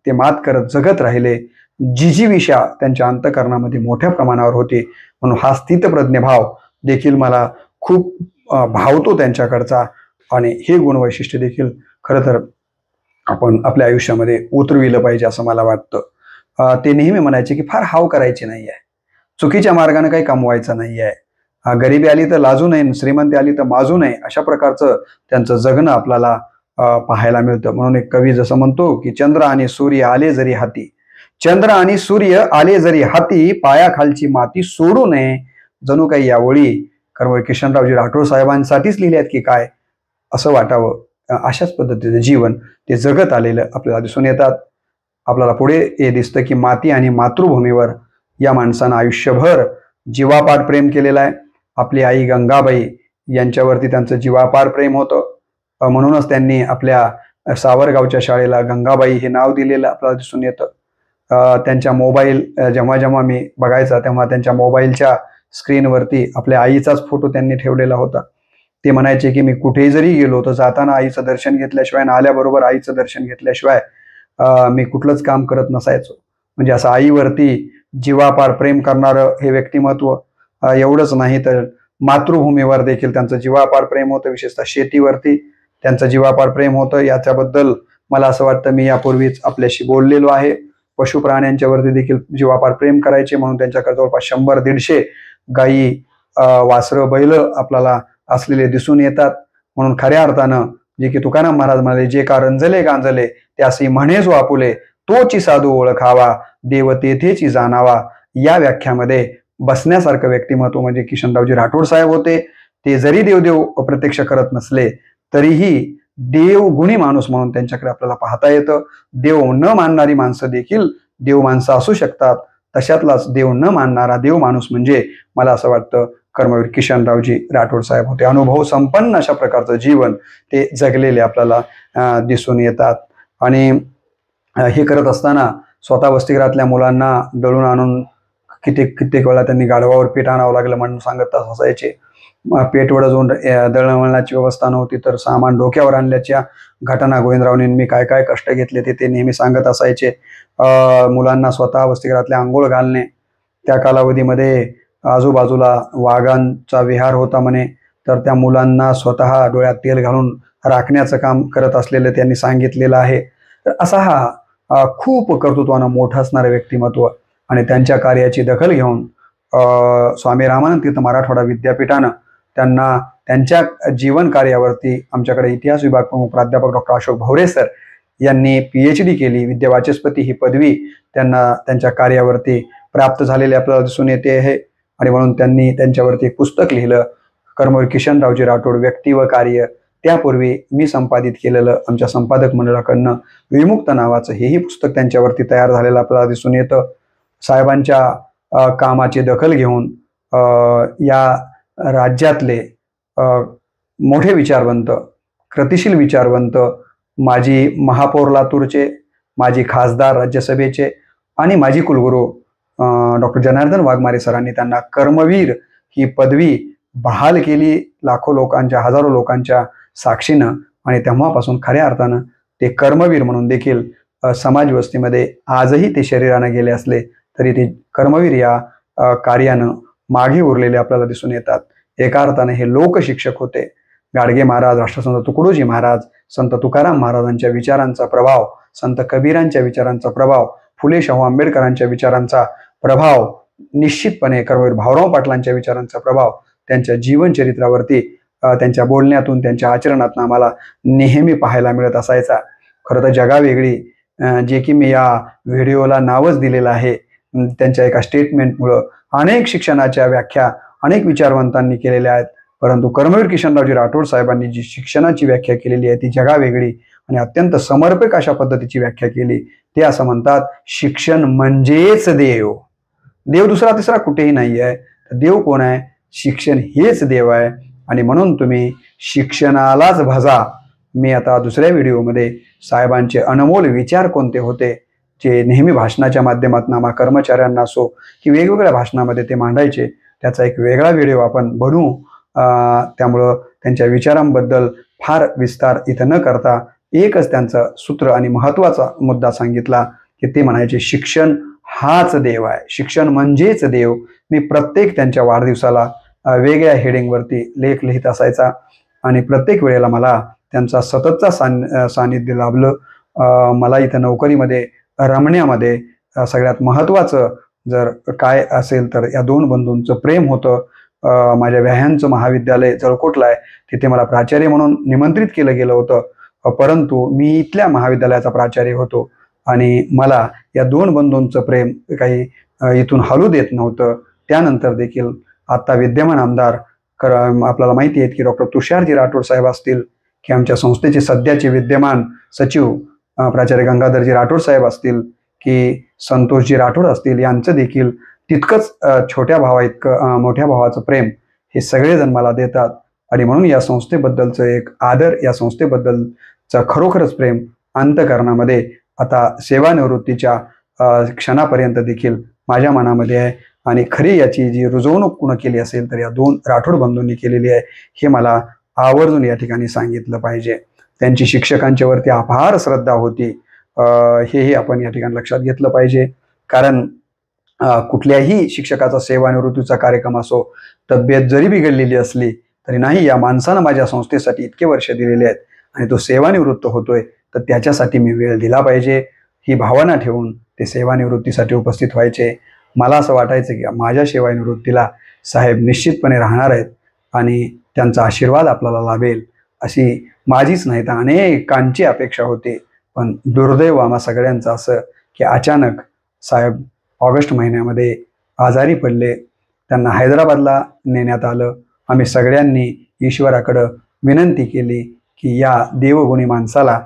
ते मात करत जगत राहिले. जिजीविषा त्यांच्या अंतःकरणामध्ये मोठ्या प्रमाणावर होती. म्हणून हा स्थितप्रज्ञ भाव देखील मला खूप भावतो त्यांच्याकडचा, आणि हे गुणवैशिष्ट्य देखील खरं तर आपण आपल्या आयुष्यामध्ये उतरविलं पाहिजे असं मला वाटतं. ते नेहमी म्हणायचे की फार हाव करायची नाही आहे, चुकीच्या मार्गाने काही कमवायचं नाही आहे, गरिबी आली तर लाजू नये, श्रीमंती आली तर माजू नये, अशा प्रकारचं त्यांचं जगणं आपल्याला पाहायला मिळतं. म्हणून एक कवी जसं म्हणतो की चंद्र आणि सूर्य आले जरी हाती, चंद्र आणि सूर्य आले जरी हाती, पायाखालची माती सोडू नये. जणू काही या ओळी कर्मवीर किशनरावजी राठोड साहेबांसाठीच लिहिल्यात की काय असं वाटावं. अशाच पद्धतीचं जीवन ते जगत आलेलं आपल्याला दिसून येतात. आपल्याला पुढे हे दिसतं की माती आणि मातृभूमीवर या माणसानं आयुष्यभर जीवापाड प्रेम केलेलं आहे. आपली आई गंगाबाई यांच्यावरती त्यांचं जीवापाड प्रेम होतं. म्हणूनच त्यांनी आपल्या सावरगावच्या शाळेला गंगाबाई हे नाव दिलेलं आपल्याला दिसून येतं. त्यांच्या मोबाईल जेव्हा जेव्हा मी बघायचा तेव्हा त्यांच्या मोबाईलच्या स्क्रीनवरती आपल्या आईचाच फोटो त्यांनी ठेवलेला होता. ते म्हणायचे की मी कुठेही जरी गेलो तर जाताना आईचं दर्शन घेतल्याशिवाय आणि आल्याबरोबर आईचं दर्शन घेतल्याशिवाय मी कुठलंच काम करत नसायचो. म्हणजे असं आईवरती जीवापाड प्रेम करणारं हे व्यक्तिमत्व. एवढंच नाही तर मातृभूमीवर देखील त्यांचं जीवापाड प्रेम होतं, विशेषतः शेतीवरती त्यांचं जीवापाड प्रेम होतं. याच्याबद्दल मला असं वाटतं मी यापूर्वीच आपल्याशी बोललेलो आहे. पशुप्राण्यांच्यावरती देखील जीवापाड प्रेम करायचे, म्हणून त्यांच्याकडे जवळपास 100-150 गायी, वासरं, बैल आपल्याला असलेले दिसून येतात. म्हणून खऱ्या अर्थानं जे की तुकाराम महाराज म्हणाले, जे का रंजले गांजले त्यासी म्हणे जो आपुले, तोची साधू ओळखावा देव तेथेची जाणावा. या व्याख्यामध्ये बसण्यासारखं व्यक्तिमत्व म्हणजे किशनरावजी राठोड साहेब होते. ते जरी देवदेव प्रत्यक्ष करत नसले तरीही देव गुणी माणूस म्हणून त्यांच्याकडे आपल्याला पाहता येतं. देव न मानणारी माणसं देखील देव माणसं असू शकतात. तशातलाच देव न मानणारा देव माणूस म्हणजे मला असं वाटतं कर्मवीर किशनरावजी राठोड साहेब होते. अनुभव संपन्न अशा प्रकारचं जीवन ते जगलेले आपल्याला दिसून येतात. आणि हे करत असताना स्वतः वसतिगृहातल्या मुलांना दळून आणून कित्येक वेळा त्यांनी गाढवावर पीठ आणावं लागलं म्हणून सांगत असायचे. पेटवडं जाऊन दळणवळणाची व्यवस्था नव्हती तर सामान डोक्यावर आणल्याच्या घटना गोविंदरावांनी काय काय कष्ट घेतले ते नेहमी सांगत असायचे. मुलांना स्वतः वसतिगृहातल्या आंघोळ घालणे, त्या कालावधीमध्ये आजूबाजूला वाघांचा विहार होता म्हणे, तर त्या मुलांना स्वतः डोळ्यात तेल घालून राखण्याचं काम करत असलेलं त्यांनी सांगितलेलं आहे. तर असा हा खूप कर्तृत्वानं मोठं असणारं व्यक्तिमत्व, आणि त्यांच्या कार्याची दखल घेऊन स्वामी रामानंद तीर्थ मराठवाडा विद्यापीठानं त्यांना त्यांच्या जीवन कार्यावरती आमच्याकडे इतिहास विभाग प्रमुख प्राध्यापक डॉक्टर अशोक भवरे सर यांनी PhD केली. विद्यावाचस्पती ही पदवी त्यांना त्यांच्या कार्यावरती प्राप्त झालेली आपल्याला दिसून येते आहे. आणि म्हणून त्यांनी त्यांच्यावरती एक पुस्तक लिहिलं, कर्मवीर किशनरावजी राठोड व्यक्ती व कार्य. त्यापूर्वी मी संपादित केलेलं आमच्या संपादक मंडळाकडनं विमुक्त नावाचं हेही पुस्तक त्यांच्यावरती तयार झालेलं आपल्याला दिसून येतं. साहेबांच्या कामाची दखल घेऊन या राज्यातले मोठे विचारवंत, कृतिशील विचारवंत, माजी महापौर लातूरचे, माजी खासदार राज्यसभेचे आणि माजी कुलगुरू डॉक्टर जनार्दन वाघमारे सरांनी त्यांना कर्मवीर ही पदवी बहाल केली लाखो लोकांच्या, हजारो लोकांच्या साक्षीनं. आणि तेव्हापासून खऱ्या अर्थानं ते कर्मवीर म्हणून देखील समाज व्यवस्थेमध्ये आजही ते शरीराने गेले असले तरी ते कर्मवीर या कार्यानं मागे उरलेले आपल्याला दिसून येतात. एका अर्थाने हे लोकशिक्षक होते. गाडगे महाराज, राष्ट्रसंत तुकडोजी महाराज, संत तुकाराम महाराजांच्या विचारांचा प्रभाव, संत कबीरांच्या विचारांचा प्रभाव, फुले शाहू आंबेडकरांच्या विचारांचा प्रभाव, निश्चितपणे कर्मवीर भाऊराव पाटलांच्या विचारांचा प्रभाव त्यांच्या जीवनचरित्रावरती, त्यांच्या बोलण्यातून, त्यांच्या आचरणातून आम्हाला नेहमी पाहायला मिळत असायचा. खरं तर जगावेगळी, जे की मी या व्हिडिओला नावच दिलेलं आहे, त्यांच्या एका स्टेटमेंटमुळं अनेक शिक्षणाच्या व्याख्या अनेक विचारवंतांनी केलेल्या आहेत. परंतु कर्मवीर किशनरावजी राठोड साहेबांनी जी शिक्षणाची व्याख्या केलेली आहे ती जगावेगळी आणि अत्यंत समर्पक अशा पद्धतीची व्याख्या केली. ते असं म्हणतात, शिक्षण म्हणजेच देव. देव दुसरा तिसरा कुठेही नाही आहे. देव कोण आहे? शिक्षण हेच देव आहे. आणि म्हणून तुम्ही शिक्षणालाच भजा. मी आता दुसऱ्या व्हिडिओमध्ये साहेबांचे अनमोल विचार कोणते होते, जे नेहमी भाषणाच्या माध्यमातून आम्हा कर्मचाऱ्यांना असो की वेगवेगळ्या भाषणामध्ये ते मांडायचे, त्याचा एक वेगळा व्हिडिओ आपण बनवू. त्यामुळं त्यांच्या विचारांबद्दल फार विस्तार इथं न करता एकच त्यांचं सूत्र आणि महत्त्वाचा मुद्दा सांगितला की ते म्हणायचे, शिक्षण हाच देव आहे, शिक्षण म्हणजेच देव. मी प्रत्येक त्यांच्या वाढदिवसाला वेगळ्या हेडिंगवरती लेख लिहित असायचा आणि प्रत्येक वेळेला मला त्यांचा सततचा सानिध्य लाभलं. मला इथं नोकरीमध्ये रमण्यामध्ये सगळ्यात महत्त्वाचं जर काय असेल तर या दोन बंधूंचं प्रेम होतं. माझ्या व्याह्यांचं महाविद्यालय जळकोटला आहे, तिथे मला प्राचार्य म्हणून निमंत्रित केलं गेलं होतं. परंतु मी इथल्या महाविद्यालयाचा प्राचार्य होतो आणि मला या दोन बंधूंचं प्रेम काही इथून हलू देत नव्हतं. त्यानंतर देखील आता विद्यमान आमदार आपल्याला माहिती आहे की डॉक्टर तुषारजी राठोड साहेब असतील, की आमच्या संस्थेचे सध्याचे विद्यमान सचिव प्राचार्य गंगाधरजी राठोड साहेब असतील, की संतोषजी राठोड असतील, यांचं देखील तितकंच छोट्या भावा इतकं मोठ्या भावाचं प्रेम हे सगळेजण मला देतात. आणि म्हणून या संस्थेबद्दलचं एक आदर, या संस्थेबद्दलचं खरोखरच प्रेम अंतःकरणामध्ये आता सेवानिवृत्तीच्या क्षणापर्यंत देखील माझ्या मनामध्ये आहे. आणि खरी याची जी रुजवणूक कुणं केली असेल तर या दोन राठोड बंधूंनी केलेली आहे, हे मला आवर्जून या ठिकाणी सांगितलं पाहिजे. त्यांची शिक्षकांच्या वरती अपार श्रद्धा होती, हेही आपण या ठिकाणी लक्षात घेतलं पाहिजे. कारण कुठल्याही शिक्षकाचा सेवानिवृत्तीचा कार्यक्रम असो, तब्येत जरी बिघडलेली असली तरी नाही, या माणसानं माझ्या संस्थेसाठी इतके वर्ष दिलेले आहेत आणि तो सेवानिवृत्त होतोय तर त्याच्यासाठी मी वेळ दिला पाहिजे, ही भावना ठेवून ते सेवानिवृत्तीसाठी उपस्थित व्हायचे. मला असं वाटायचं की माझ्या सेवानिवृत्तीला साहेब निश्चितपणे राहणार आहेत आणि त्यांचा आशीर्वाद आपल्याला लाभेल, अशी माझीच नाही तर अनेकांची अपेक्षा होती. पण दुर्दैव आम्हा सगळ्यांचं असं की अचानक साहेब ऑगस्ट महिन्यामध्ये आजारी पडले. त्यांना हैदराबादला नेण्यात आलं. आम्ही सगळ्यांनी ईश्वराकडं विनंती केली की या देवगुणी माणसाला,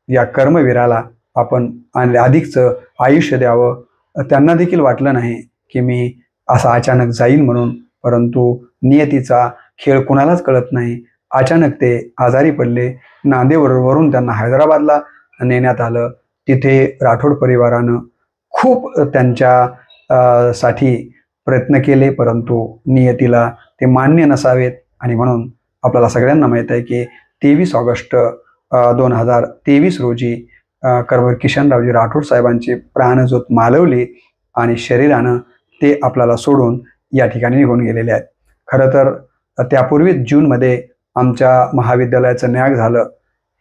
या कर्मवीराला आपण अधिकचं आयुष्य द्यावं. त्यांना देखील वाटलं नाही की मी असं अचानक जाईल म्हणून, परंतु नियतीचा खेळ कुणालाच कळत नाही. अचानक ते आजारी पडले. नांदेडवरून त्यांना हैदराबादला नेण्यात आलं. तिथे राठोड परिवारानं खूप त्यांच्या साठी प्रयत्न केले, परंतु नियतीला ते मान्य नसावेत. आणि म्हणून आपल्याला सगळ्यांना माहीत आहे की 23 ऑगस्ट 2023 रोजी कर्मवीर किशनरावजी राठोड साहेबांची प्राणज्योत मालवली आणि शरीरानं ते आपल्याला सोडून या ठिकाणी निघून गेलेले आहेत. खरं तर त्यापूर्वीच जूनमध्ये आमच्या महाविद्यालयाचं न्याग झालं.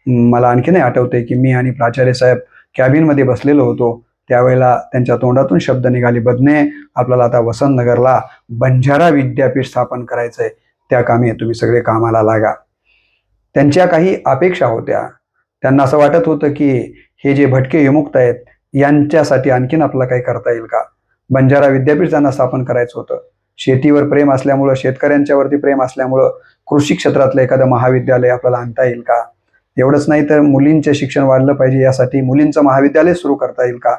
मला आणखीनही आठवते की मी आणि प्राचार्य साहेब कॅबिनमध्ये बसलेलो होतो. त्यावेळेला त्यांच्या तोंडातून शब्द निघाले, बदने आपल्याला आता वसंतनगरला बंजारा विद्यापीठ स्थापन करायचं आहे, त्या कामी तुम्ही सगळे कामाला लागा. त्यांच्या काही अपेक्षा होत्या. त्यांना असं वाटत होतं की हे जे भटके विमुक्त आहेत यांच्यासाठी आणखीन आपल्याला काही करता येईल का. बंजारा विद्यापीठ त्यांना स्थापन करायचं होतं. शेतीवर प्रेम असल्यामुळं, शेतकऱ्यांच्यावरती प्रेम असल्यामुळं कृषी क्षेत्रातलं एखादं महाविद्यालय आपल्याला आणता येईल का. एवढंच नाही तर मुलींचं शिक्षण वाढलं पाहिजे, यासाठी मुलींचं महाविद्यालय सुरू करता येईल का.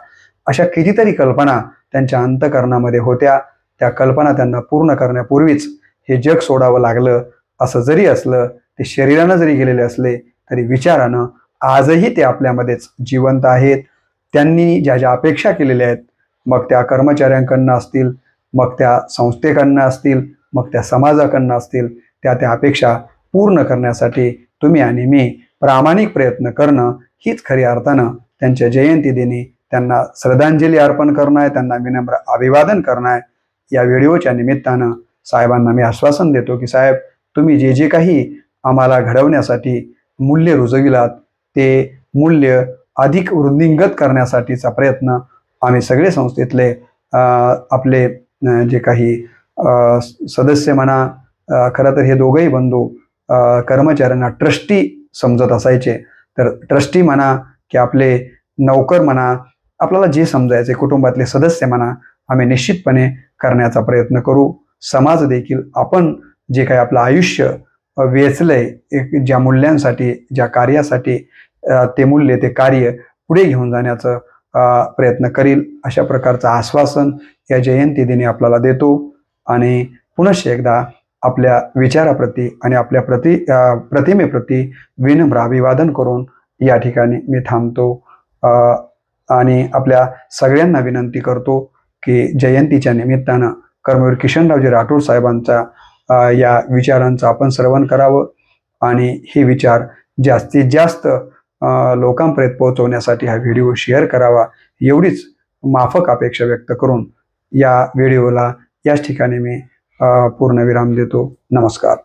अशा कितीतरी कल्पना त्यांच्या अंतःकरणामध्ये होत्या. त्या कल्पना त्यांना पूर्ण करण्यापूर्वीच हे जग सोडावं लागलं. असं जरी असलं, ते शरीरानं जरी गेलेले असले तरी विचारानं आजही ते आपल्यामध्येच जिवंत आहेत. त्यांनी ज्या ज्या अपेक्षा केलेल्या आहेत, मग त्या कर्मचाऱ्यांकडनं असतील, मग त्या संस्थेकडनं असतील, मग त्या समाजाकडनं असतील, त्या अपेक्षा पूर्ण करण्यासाठी तुम्ही आणि मी प्रामाणिक प्रयत्न करणं हीच खरी अर्थानं त्यांच्या जयंती दिनी त्यांना श्रद्धांजली अर्पण करणं आहे, त्यांना विनम्र अभिवादन करणं आहे. या व्हिडिओच्या निमित्तानं साहेबांना मी आश्वासन देतो की साहेब, तुम्ही जे जे काही आम्हाला घडवण्यासाठी मूल्य रुजविलात ते मूल्य अधिक वृद्धिंगत करण्यासाठीचा प्रयत्न आम्ही सगळे संस्थेतले आपले जे काही सदस्य म्हणा, खरं तर हे दोघंही बंधू कर्मचाऱ्यांना ट्रस्टी समजत असायचे. तर ट्रस्टी म्हणा की आपले नौकर म्हणा, आपल्याला जे समजायचे कुटुंबातले सदस्य म्हणा, आम्ही निश्चितपणे करण्याचा प्रयत्न करू. समाज देखील आपण जे काही आपलं आयुष्य वेचलंय ज्या मूल्यांसाठी, ज्या कार्यासाठी, ते मूल्य, ते कार्य पुढे घेऊन जाण्याचं प्रयत्न करील, अशा प्रकारचं आश्वासन या जयंती दिनी आपल्याला देतो. आणि पुनश्च एकदा आपल्या विचाराप्रती आणि आपल्या प्रतिमेप्रती विनम्र अभिवादन करून या ठिकाणी मी थांबतो. आणि आपल्या सगळ्यांना विनंती करतो की जयंतीच्या निमित्तानं कर्मवीर किशनरावजी राठोड साहेबांचा या विचारांचं आपण श्रवण करावं आणि हे विचार जास्तीत जास्त लोकांपर्यंत पोहोचवण्यासाठी हा व्हिडिओ शेअर करावा, एवढीच माफक अपेक्षा व्यक्त करून या व्हिडिओला याच ठिकाणी मी पूर्णविराम देतो. नमस्कार.